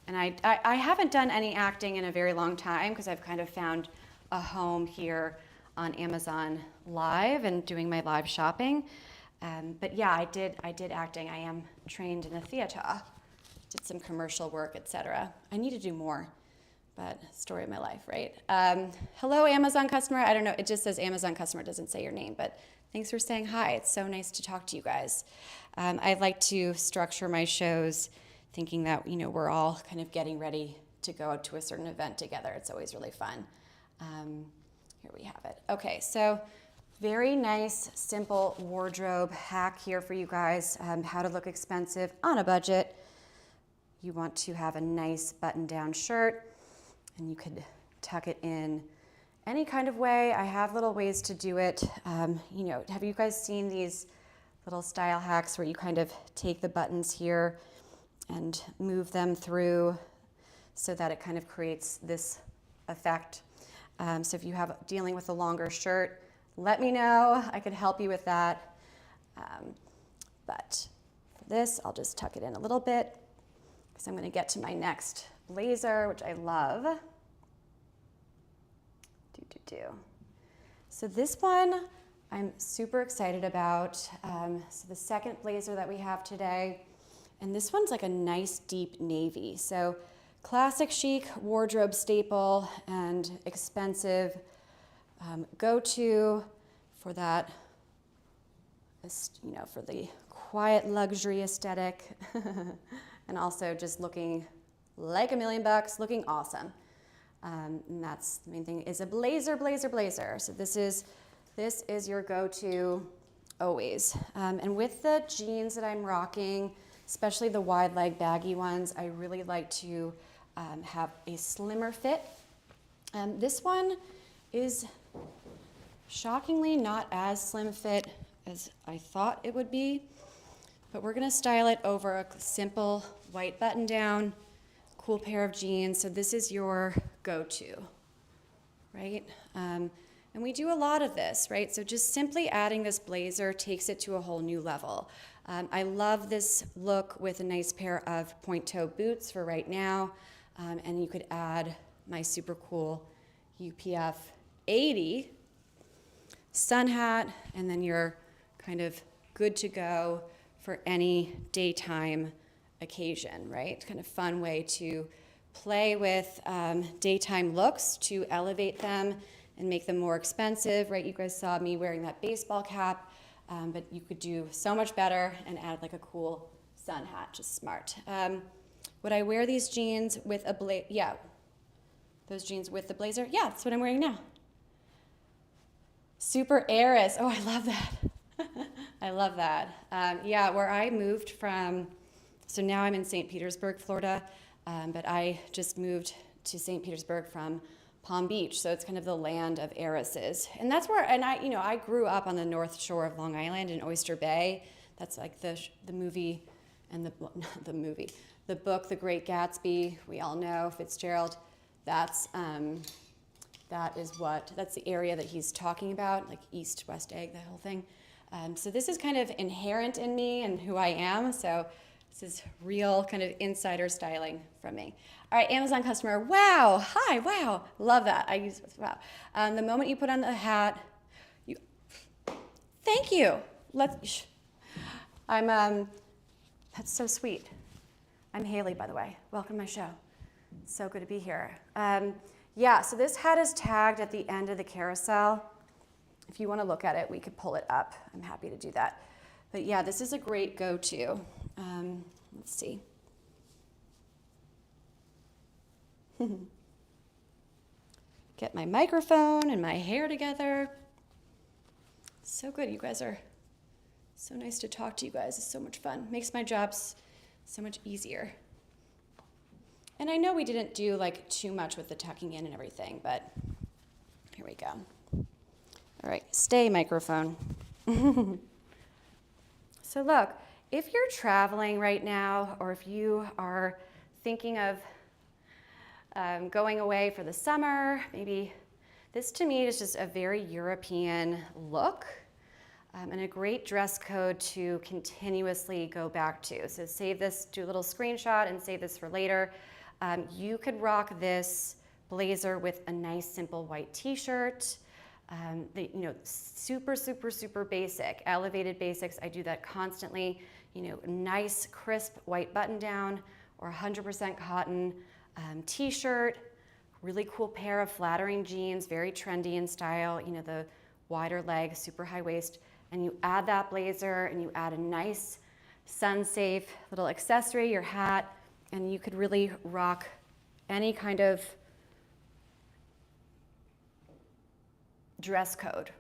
And I haven't done any acting in a very long time because I've kind of found a home here on Amazon Live and doing my live shopping. But yeah, I did acting. I am trained in a theater, did some commercial work, etc. I need to do more, but story of my life, right? Hello, Amazon customer. I don't know, it just says Amazon customer, it doesn't say your name, but thanks for saying hi. It's so nice to talk to you guys. I like to structure my shows thinking that, we're all kind of getting ready to go to a certain event together. It's always really fun. Here we have it. Okay, so very nice, simple wardrobe hack here for you guys. How to look expensive on a budget. You want to have a nice button-down shirt, and you could tuck it in any kind of way. I have little ways to do it. Have you guys seen these little style hacks where you kind of take the buttons here and move them through so that it kind of creates this effect? So if you have dealing with a longer shirt, let me know. I could help you with that. But for this, I'll just tuck it in a little bit because I'm going to get to my next blazer, which I love. So this one I'm super excited about. So the second blazer that we have today, and this one's like a nice deep navy. So classic chic wardrobe staple and expensive go-to for that, for the quiet luxury aesthetic and also just looking like $1 million, looking awesome. And that's the main thing, is a blazer, blazer, blazer. So this is your go-to always. And with the jeans that I'm rocking, especially the wide leg baggy ones, I really like to have a slimmer fit. This one is shockingly not as slim fit as I thought it would be, but we're gonna style it over a simple white button down, cool pair of jeans. So this is your go-to, right? And we do a lot of this, right? So just simply adding this blazer takes it to a whole new level. I love this look with a nice pair of point toe boots for right now. And you could add my super cool UPF 80 sun hat, and then you're kind of good to go for any daytime occasion, right? Kind of fun way to play with daytime looks to elevate them and make them more expensive, right? You guys saw me wearing that baseball cap, but you could do so much better and add like a cool sun hat, just smart. Would I wear these jeans with a blazer? Yeah, those jeans with the blazer? Yeah, that's what I'm wearing now. Super heiress. Oh, I love that. I love that. Yeah, where I moved from, so now I'm in St. Petersburg, Florida, but I just moved to St. Petersburg from Palm Beach, so it's kind of the land of heiresses. And that's where, and I grew up on the North Shore of Long Island in Oyster Bay. That's like the movie and the movie. The book, The Great Gatsby, we all know, Fitzgerald, that's the area that he's talking about, like East, West Egg, that whole thing. So this is kind of inherent in me and who I am, so this is real kind of insider styling from me. All right, Amazon customer, wow, hi, wow, love that, I use wow. The moment you put on the hat, thank you. That's so sweet. I'm Hailey, by the way. Welcome to my show. So good to be here. Yeah, so this hat is tagged at the end of the carousel. If you want to look at it, we could pull it up. I'm happy to do that. But yeah, this is a great go-to. Let's see. Get my microphone and my hair together. So good. You guys are so nice to talk to you guys. It's so much fun. Makes my jobs so much easier. And I know we didn't do like too much with the tucking in and everything, but here we go. All right, stay microphone. So look, if you're traveling right now, or if you are thinking of going away for the summer, maybe this to me is just a very European look. And a great dress code to continuously go back to. So save this, do a little screenshot and save this for later. You could rock this blazer with a nice simple white t-shirt. Super, super, super basic, elevated basics. I do that constantly. Nice crisp white button down or 100% cotton t-shirt, really cool pair of flattering jeans, very trendy in style, the wider leg, super high waist. And you add that blazer and you add a nice sun-safe little accessory, your hat, and you could really rock any kind of dress code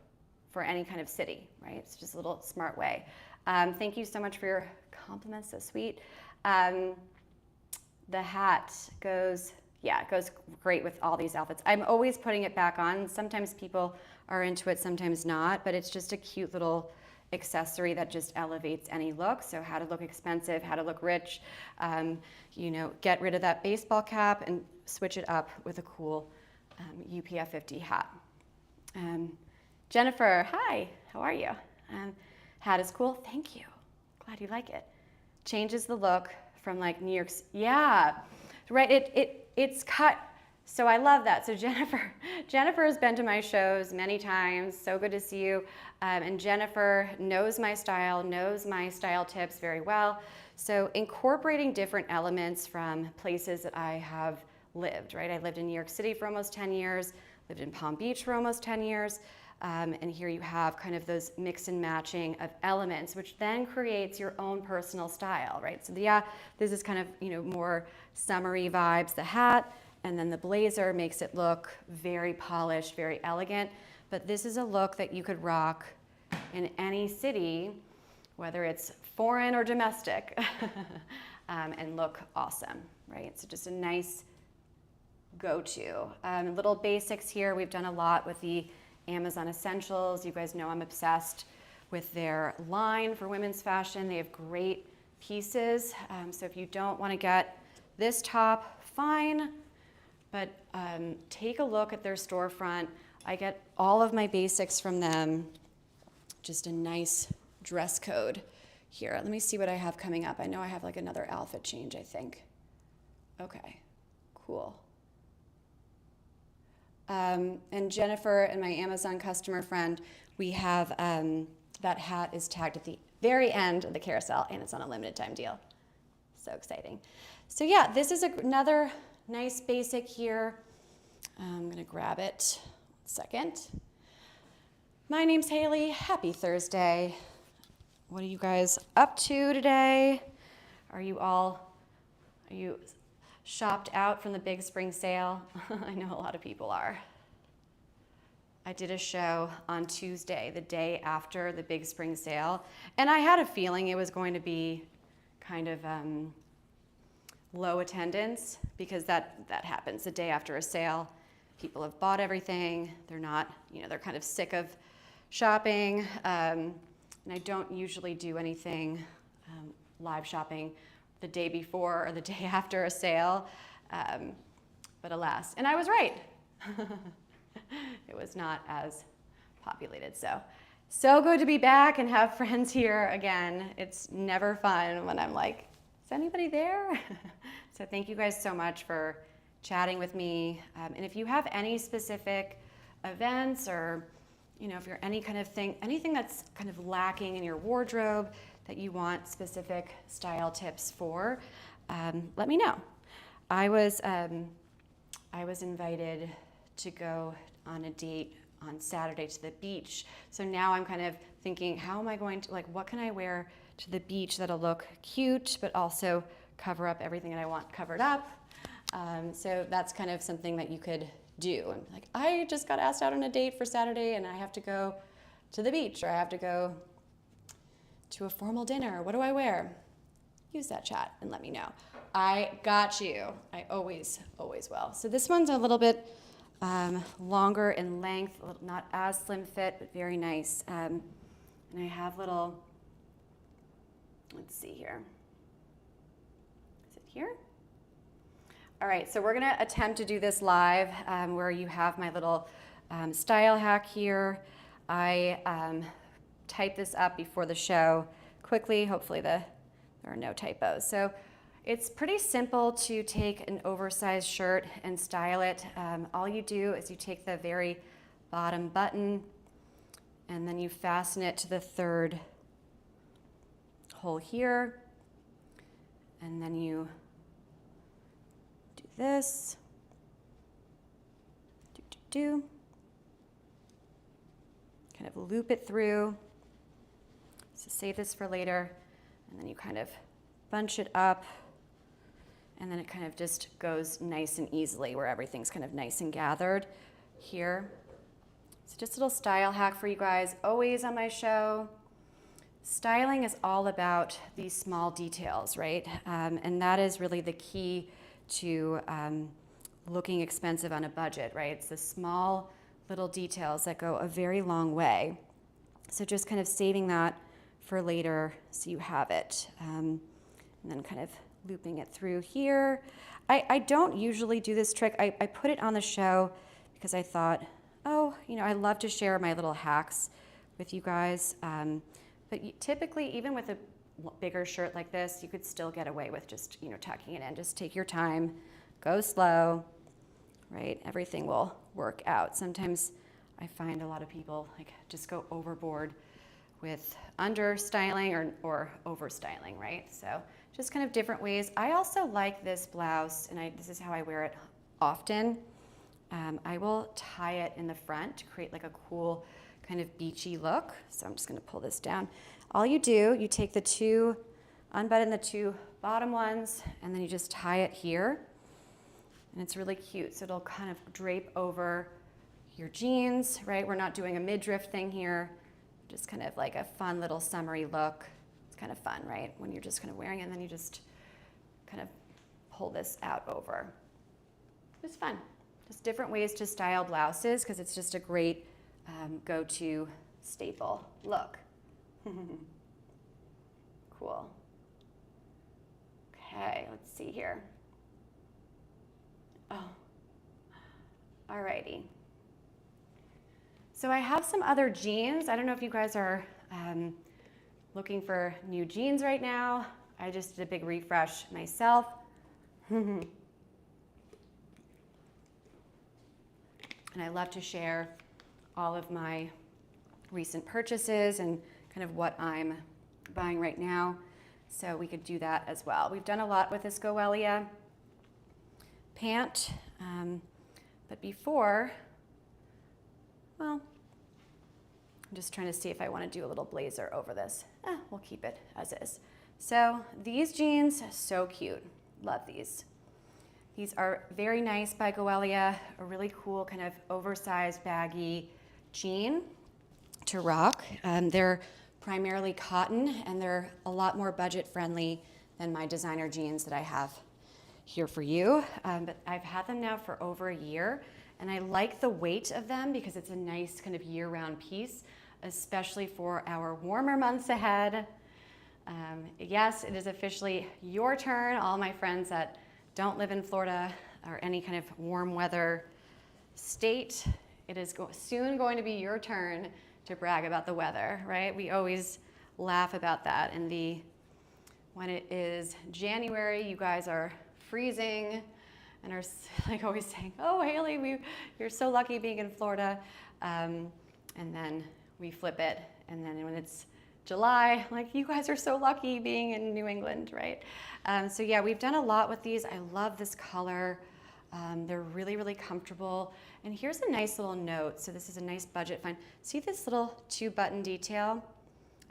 for any kind of city, right? It's just a little smart way. Thank you so much for your compliments, so sweet. The hat goes great with all these outfits. I'm always putting it back on. Sometimes people are into it, sometimes not, but it's just a cute little accessory that just elevates any look. So how to look expensive, how to look rich, get rid of that baseball cap and switch it up with a cool UPF 50 hat. Jennifer, hi, how are you? Hat is cool, thank you. Glad you like it. Changes the look from like New York's, yeah, right, it's cut. So I love that. So Jennifer has been to my shows many times. So good to see you. And Jennifer knows my style tips very well. So incorporating different elements from places that I have lived, right? I lived in New York City for almost 10 years, lived in Palm Beach for almost 10 years. And here you have kind of those mix and matching of elements, which then creates your own personal style, right? So yeah, this is kind of, more summery vibes, the hat. And then the blazer makes it look very polished, very elegant. But this is a look that you could rock in any city, whether it's foreign or domestic, and look awesome, right? So just a nice go-to. Little basics here. We've done a lot with the Amazon Essentials. You guys know I'm obsessed with their line for women's fashion. They have great pieces. So if you don't want to get this top, fine, but take a look at their storefront. I get all of my basics from them. Just a nice dress code here. Let me see what I have coming up. I know I have like another outfit change, I think. Okay, cool. And Jennifer and my Amazon customer friend, we have that hat is tagged at the very end of the carousel, and it's on a limited time deal. So exciting. So yeah, this is another nice basic here. I'm gonna grab it. 1 second. My name's Hailey. Happy Thursday. What are you guys up to today? Are you shopped out from the big spring sale? I know a lot of people are. I did a show on Tuesday, the day after the big spring sale, and I had a feeling it was going to be kind of low attendance because that happens the day after a sale. People have bought everything. They're not, they're kind of sick of shopping. And I don't usually do anything live shopping the day before or the day after a sale. But alas, and I was right. It was not as populated. So good to be back and have friends here again. It's never fun when I'm like, is anybody there? So thank you guys so much for chatting with me. And if you have any specific events or, if you're anything that's kind of lacking in your wardrobe that you want specific style tips for, let me know. I was invited to go on a date on Saturday to the beach. So now I'm kind of thinking, how am I going to, what can I wear to the beach that'll look cute, but also cover up everything that I want covered up? So that's kind of something that you could do. And I just got asked out on a date for Saturday and I have to go to the beach or I have to go to a formal dinner. What do I wear? Use that chat and let me know. I got you. I always will. So this one's a little bit longer in length, not as slim fit, but very nice. And I have little, let's see here. Is it here? All right, so we're gonna attempt to do this live where you have my little style hack here. I typed this up before the show quickly. Hopefully there are no typos. So it's pretty simple to take an oversized shirt and style it. All you do is you take the very bottom button and then you fasten it to the third hole here. And then you do this. Kind of loop it through. So save this for later. And then you kind of bunch it up. And then it kind of just goes nice and easily where everything's kind of nice and gathered here. So just a little style hack for you guys, always on my show. Styling is all about these small details, right? And that is really the key to looking expensive on a budget, right? It's the small little details that go a very long way. So just kind of saving that for later so you have it. And then kind of looping it through here. I don't usually do this trick. I put it on the show because I thought, I love to share my little hacks with you guys. But typically, even with a bigger shirt like this, you could still get away with just, tucking it in. Just take your time, go slow, right? Everything will work out. Sometimes I find a lot of people just go overboard with under styling or over styling, right? So just kind of different ways. I also like this blouse, and this is how I wear it often. I will tie it in the front to create a cool kind of beachy look. So I'm just gonna pull this down. All you do, you take unbutton the two bottom ones, and then you just tie it here. And it's really cute. So it'll kind of drape over your jeans, right? We're not doing a midriff thing here. Just kind of like a fun little summery look. It's kind of fun, right? When you're just kind of wearing it and then you just kind of pull this out over. It's fun. Just different ways to style blouses because it's just a great go-to staple look. Cool. Okay, let's see here. Oh, alrighty. So I have some other jeans. I don't know if you guys are looking for new jeans right now. I just did a big refresh myself. And I love to share all of my recent purchases and kind of what I'm buying right now. So we could do that as well. We've done a lot with this Goelia pant, but before, well, I'm just trying to see if I want to do a little blazer over this. We'll keep it as is. So these jeans, so cute. Love these. These are very nice by Goelia, a really cool kind of oversized baggy jean to rock. They're primarily cotton and they're a lot more budget friendly than my designer jeans that I have here for you. But I've had them now for over a year and I like the weight of them because it's a nice kind of year-round piece, especially for our warmer months ahead. Yes, it is officially your turn, all my friends that don't live in Florida or any kind of warm weather state. It is soon going to be your turn to brag about the weather, right? We always laugh about that. When it is January, you guys are freezing and are like always saying, "Oh, Hailey, you're so lucky being in Florida." And then we flip it, and then when it's July, like, you guys are so lucky being in New England, right? So yeah, we've done a lot with these. I love this color. They're really, really comfortable. And here's a nice little note. So this is a nice budget find. See this little 2-button detail?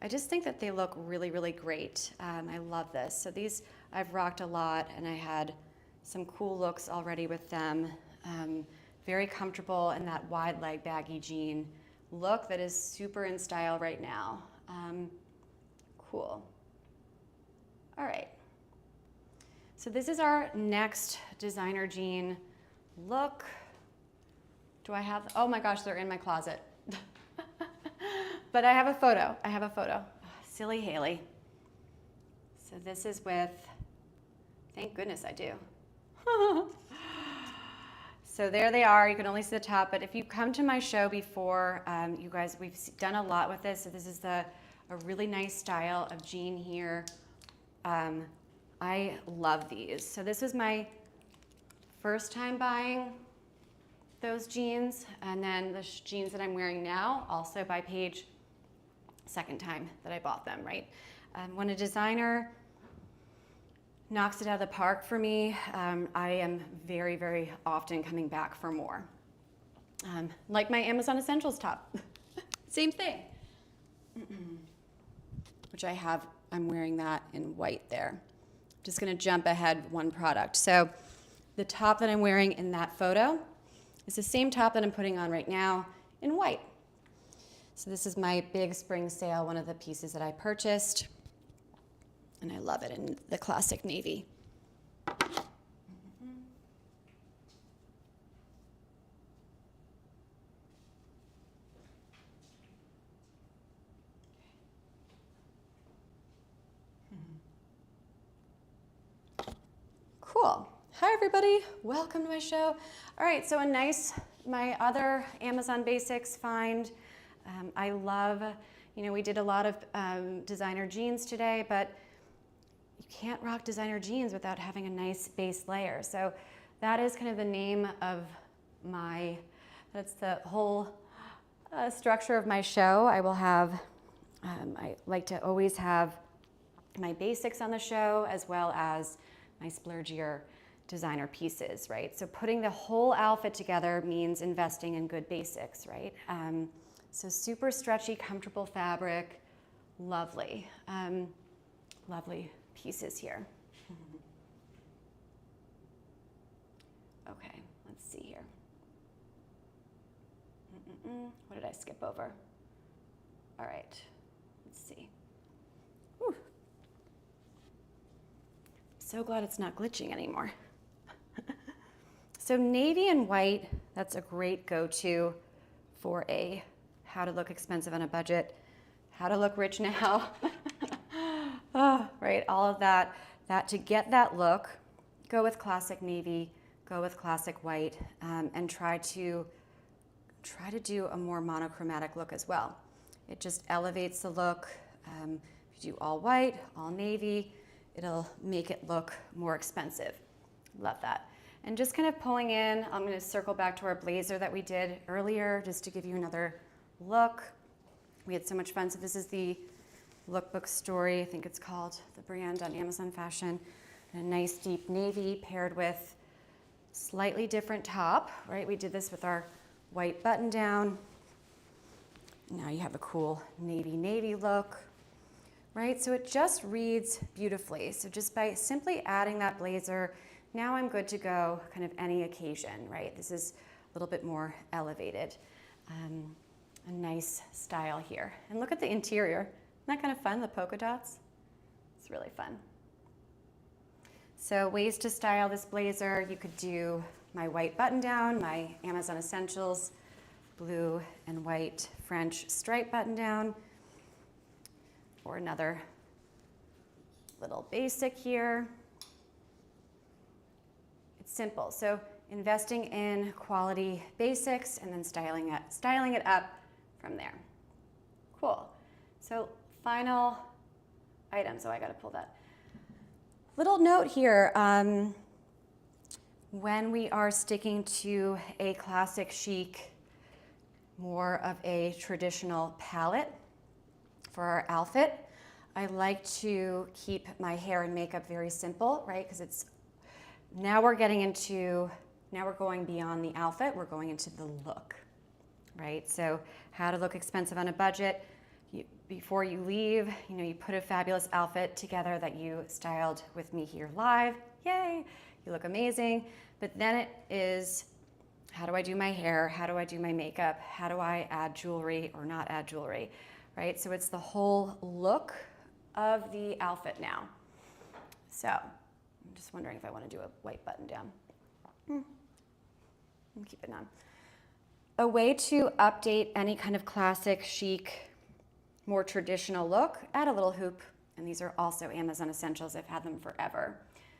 I just think that they look really, really great. I love this. So these I've rocked a lot and I had some cool looks already with them. Very comfortable in that wide leg baggy jean look that is super in style right now. Cool. All right. So this is our next designer jean look. Do I have, oh my gosh, they're in my closet. But I have a photo. Oh, silly Hailey. So this is with, thank goodness I do. So there they are. You can only see the top, but if you come to my show before, you guys, we've done a lot with this. So this is a really nice style of jean here. I love these. So this was my first time buying those jeans, and then the jeans that I'm wearing now, also by Paige, second time that I bought them, right? When a designer knocks it out of the park for me, I am very, very often coming back for more. Like my Amazon Essentials top, same thing. Which I have, I'm wearing that in white there. Just gonna jump ahead one product. So the top that I'm wearing in that photo is the same top that I'm putting on right now in white. So this is my big spring sale, one of the pieces that I purchased. And I love it in the classic navy. Cool. Hi everybody, welcome to my show. All right, so my other Amazon Basics find. I love, we did a lot of designer jeans today, but you can't rock designer jeans without having a nice base layer. So that is kind of the name of that's the whole structure of my show. I will have, I like to always have my basics on the show as well as my splurgier designer pieces, right? So putting the whole outfit together means investing in good basics, right? So super stretchy, comfortable fabric, lovely, lovely pieces here. Okay. What did I skip over? All right, let's see. Whew. So glad it's not glitching anymore. So navy and white, that's a great go-to for a how to look expensive on a budget, how to look rich now. Oh, right, all of that. That to get that look, go with classic navy, go with classic white, and try to do a more monochromatic look as well. It just elevates the look. If you do all white, all navy, it'll make it look more expensive. Love that. And just kind of pulling in, I'm going to circle back to our blazer that we did earlier just to give you another look. We had so much fun. So this is the Lookbook Story, I think it's called, the brand on Amazon Fashion. And a nice deep navy paired with slightly different top, right? We did this with our white button down. Now you have a cool navy look, right? So it just reads beautifully. So just by simply adding that blazer, now I'm good to go kind of any occasion, right? This is a little bit more elevated. A nice style here. And look at the interior. Isn't that kind of fun, the polka dots? It's really fun. So ways to style this blazer, you could do my white button down, my Amazon Essentials, blue and white French stripe button down, or another little basic here. It's simple. So investing in quality basics and then styling it up from there. Cool. So final items. Oh, I got to pull that. Little note here. When we are sticking to a classic chic, more of a traditional palette for our outfit, I like to keep my hair and makeup very simple, right? Because now we're going beyond the outfit, we're going into the look, right? So how to look expensive on a budget. Before you leave, you put a fabulous outfit together that you styled with me here live. Yay, you look amazing. But then it is, how do I do my hair? How do I do my makeup? How do I add jewelry or not add jewelry, right? So it's the whole look of the outfit now. So I'm just wondering if I want to do a white button down. I'll keep it on. A way to update any kind of classic, chic, more traditional look, add a little hoop. And these are also Amazon Essentials. I've had them forever.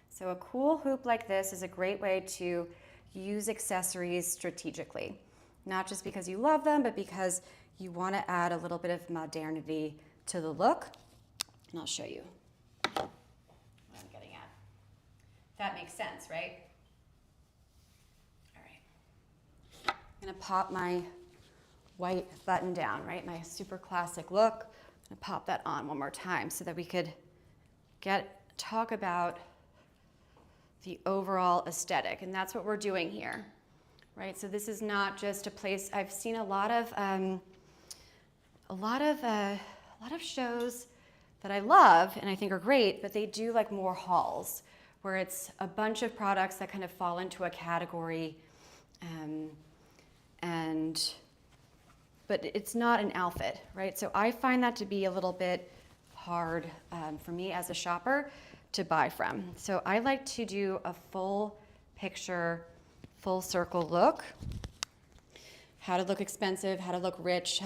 So a cool hoop like this is a great way to use accessories strategically. Not just because you love them, but because you want to add a little bit of modernity to the look. And I'll show you what I'm getting at. That makes sense, right? All right. I'm going to pop my white button down, right? My super classic look. I'm going to pop that on one more time so that we could talk about the overall aesthetic. And that's what we're doing here, right? So this is not just a place. I've seen a lot of shows that I love and I think are great, but they do like more hauls where it's a bunch of products that kind of fall into a category, but it's not an outfit, right? So I find that to be a little bit hard for me as a shopper to buy from. So I like to do a full picture, full circle look. How to look expensive, how to look rich,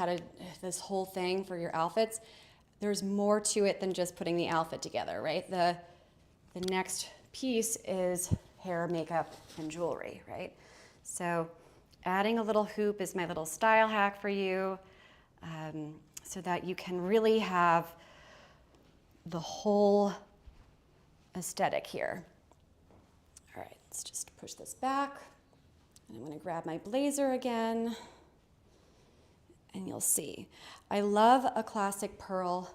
this whole thing for your outfits. There's more to it than just putting the outfit together, right? The next piece is hair, makeup, and jewelry, right? So adding a little hoop is my little style hack for you, so that you can really have the whole aesthetic here. All right, let's just push this back. And I'm going to grab my blazer again. And you'll see. I love a classic pearl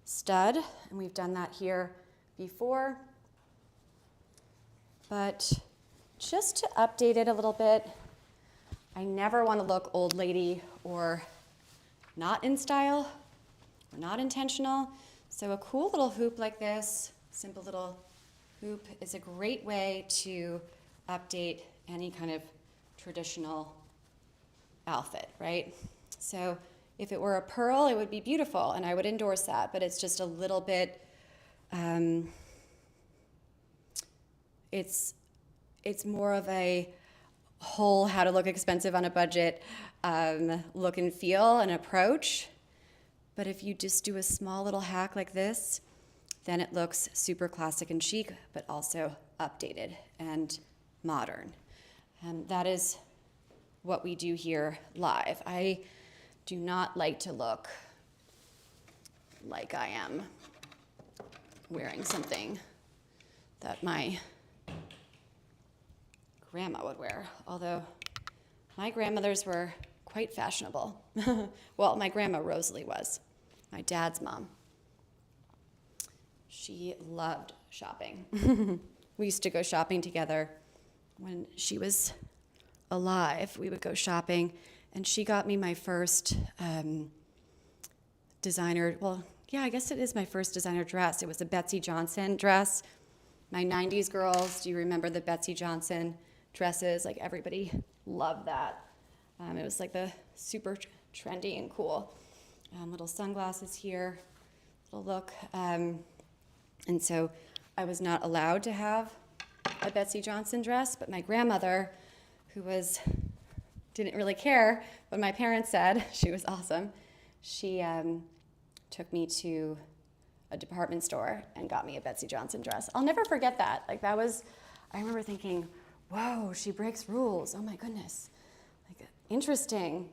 stud, and we've done that here before. But just to update it a little bit, I never want to look old lady or not in style or not intentional. So a cool little hoop like this, simple little hoop, is a great way to update any kind of traditional outfit, right? So if it were a pearl, it would be beautiful, and I would endorse that, but it's just a little bit, it's more of a whole how to look expensive on a budget look and feel and approach. But if you just do a small little hack like this, then it looks super classic and chic, but also updated and modern. And that is what we do here live. I do not like to look like I am wearing something that my grandma would wear, although my grandmothers were quite fashionable. Well, my grandma Rosalie was, my dad's mom. She loved shopping. We used to go shopping together when she was alive. We would go shopping, and she got me my first designer, well, yeah, I guess it is my first designer dress. It was a Betsy Johnson dress. My 90s girls, do you remember the Betsy Johnson dresses? Like, everybody loved that. It was like the super trendy and cool. Little sunglasses here, little look. And so I was not allowed to have a Betsy Johnson dress, but my grandmother, who didn't really care what my parents said, she was awesome. She took me to a department store and got me a Betsy Johnson dress. I'll never forget that. Like, that was, I remember thinking, whoa, she breaks rules. Oh my goodness. Like, interesting.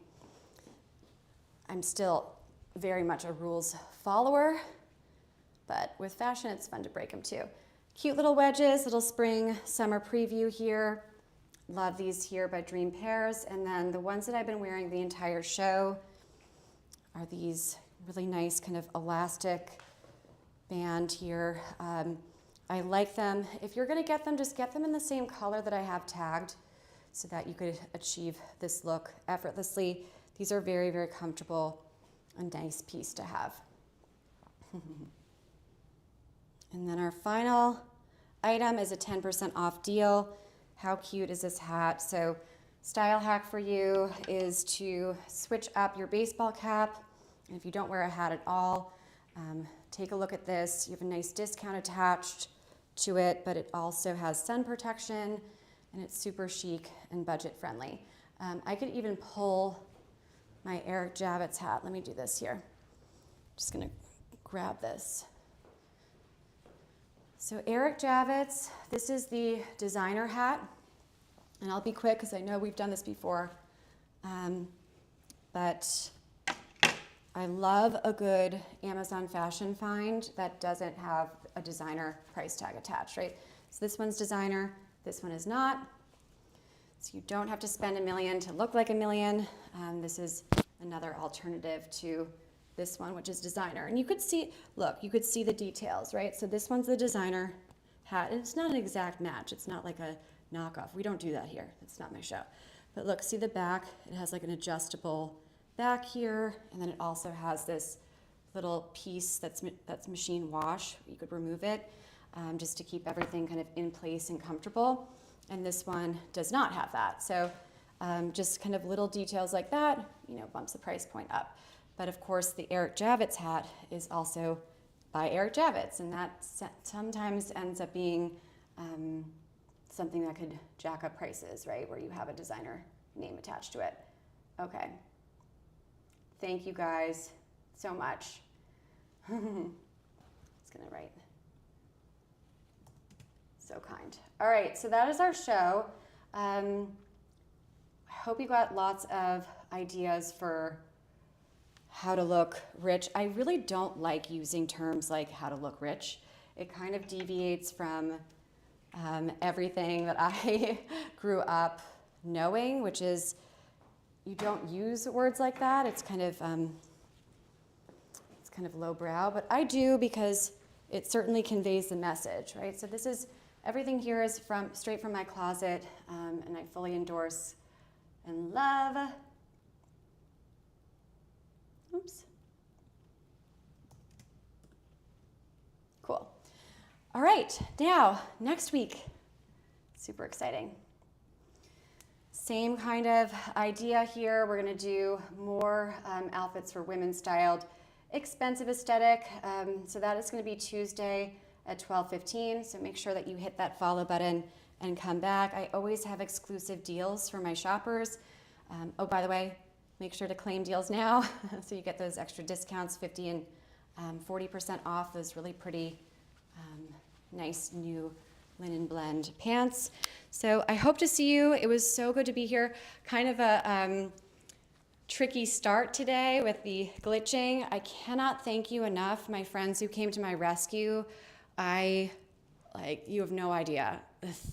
I'm still very much a rules follower, but with fashion, it's fun to break them too. Cute little wedges, little spring, summer preview here. Love these here by Dream Pairs. And then the ones that I've been wearing the entire show are these really nice kind of elastic band here. I like them. If you're gonna get them, just get them in the same color that I have tagged so that you could achieve this look effortlessly. These are very, very comfortable, a nice piece to have. And then our final item is a 10% off deal. How cute is this hat? So style hack for you is to switch up your baseball cap. And if you don't wear a hat at all, take a look at this. You have a nice discount attached to it, but it also has sun protection, and it's super chic and budget friendly. I could even pull my Eric Javits hat. Let me do this here. Just gonna grab this. So Eric Javits, this is the designer hat, and I'll be quick because I know we've done this before, but I love a good Amazon fashion find that doesn't have a designer price tag attached, right? So this one's designer, this one is not. So you don't have to spend $1 million to look like $1 million. This is another alternative to this one, which is designer. And you could see, look, you could see the details, right? So this one's the designer hat. And it's not an exact match. It's not like a knockoff. We don't do that here. That's not my show. But look, see the back? It has like an adjustable back here. And then it also has this little piece that's machine wash. You could remove it just to keep everything kind of in place and comfortable. And this one does not have that. So just kind of little details like that, you know, bumps the price point up. But of course, the Eric Javits hat is also by Eric Javits, and that sometimes ends up being something that could jack up prices, right, where you have a designer name attached to it. Okay. Thank you guys so much. I was gonna write. So kind. All right, so that is our show. I hope you got lots of ideas for how to look rich. I really don't like using terms like how to look rich. It kind of deviates from everything that I grew up knowing, which is you don't use words like that. It's kind of lowbrow, but I do because it certainly conveys the message, right? So this is, everything here is straight from my closet, and I fully endorse and love. Oops. Cool. All right, now, next week, super exciting. Same kind of idea here. We're gonna do more outfits for women styled, expensive aesthetic. So that is gonna be Tuesday at 12:15. So make sure that you hit that follow button and come back. I always have exclusive deals for my shoppers. Oh, by the way, make sure to claim deals now so you get those extra discounts, 50 and 40% off those really pretty, nice new linen blend pants. So I hope to see you. It was so good to be here. Kind of a tricky start today with the glitching. I cannot thank you enough, my friends who came to my rescue. You have no idea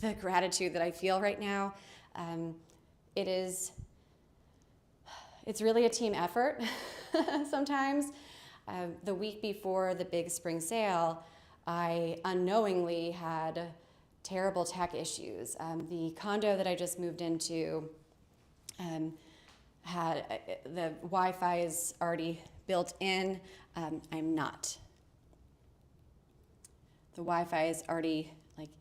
the gratitude that I feel right now. It's really a team effort sometimes. The week before the big spring sale, I unknowingly had terrible tech issues. The condo that I just moved into had the Wi-Fi is already built in. I'm not. The Wi-Fi is already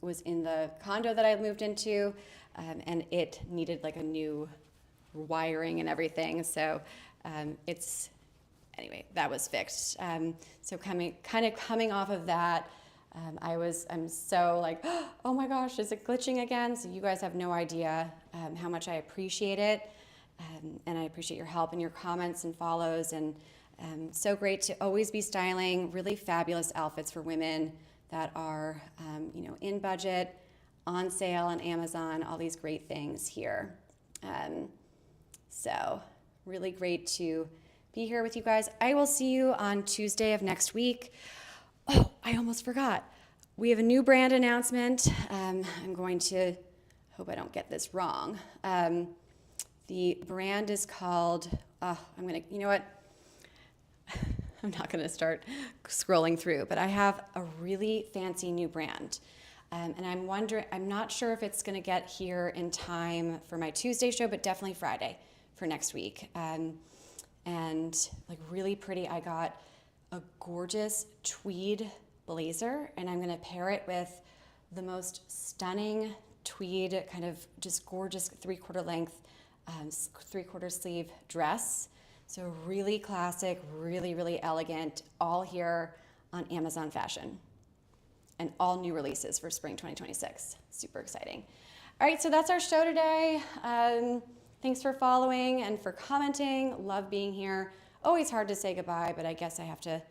was in the condo that I moved into, and it needed a new wiring and everything. So anyway, that was fixed. So coming off of that, I'm so oh my gosh, is it glitching again? So you guys have no idea how much I appreciate it. And I appreciate your help and your comments and follows. And so great to always be styling really fabulous outfits for women that are, in budget, on sale on Amazon, all these great things here. So really great to be here with you guys. I will see you on Tuesday of next week. Oh, I almost forgot. We have a new brand announcement. I'm going to, hope I don't get this wrong. The brand is called, you know what? I'm not gonna start scrolling through, but I have a really fancy new brand. And I'm not sure if it's gonna get here in time for my Tuesday show, but definitely Friday for next week. And really pretty, I got a gorgeous tweed blazer, and I'm gonna pair it with the most stunning tweed, kind of just gorgeous 3/4 length, 3/4 sleeve dress. So really classic, really, really elegant, all here on Amazon Fashion. And all new releases for spring 2026. Super exciting. All right, so that's our show today. Thanks for following and for commenting. Love being here. Always hard to say goodbye, but I guess I have to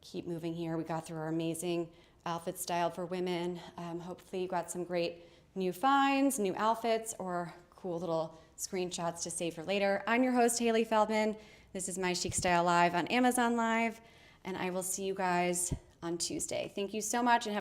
keep moving here. We got through our amazing outfit styled for women. Hopefully you got some great new finds, new outfits, or cool little screenshots to save for later. I'm your host, Hailey Feldman. This is my Chic Style Live on Amazon Live, and I will see you guys on Tuesday. Thank you so much, and have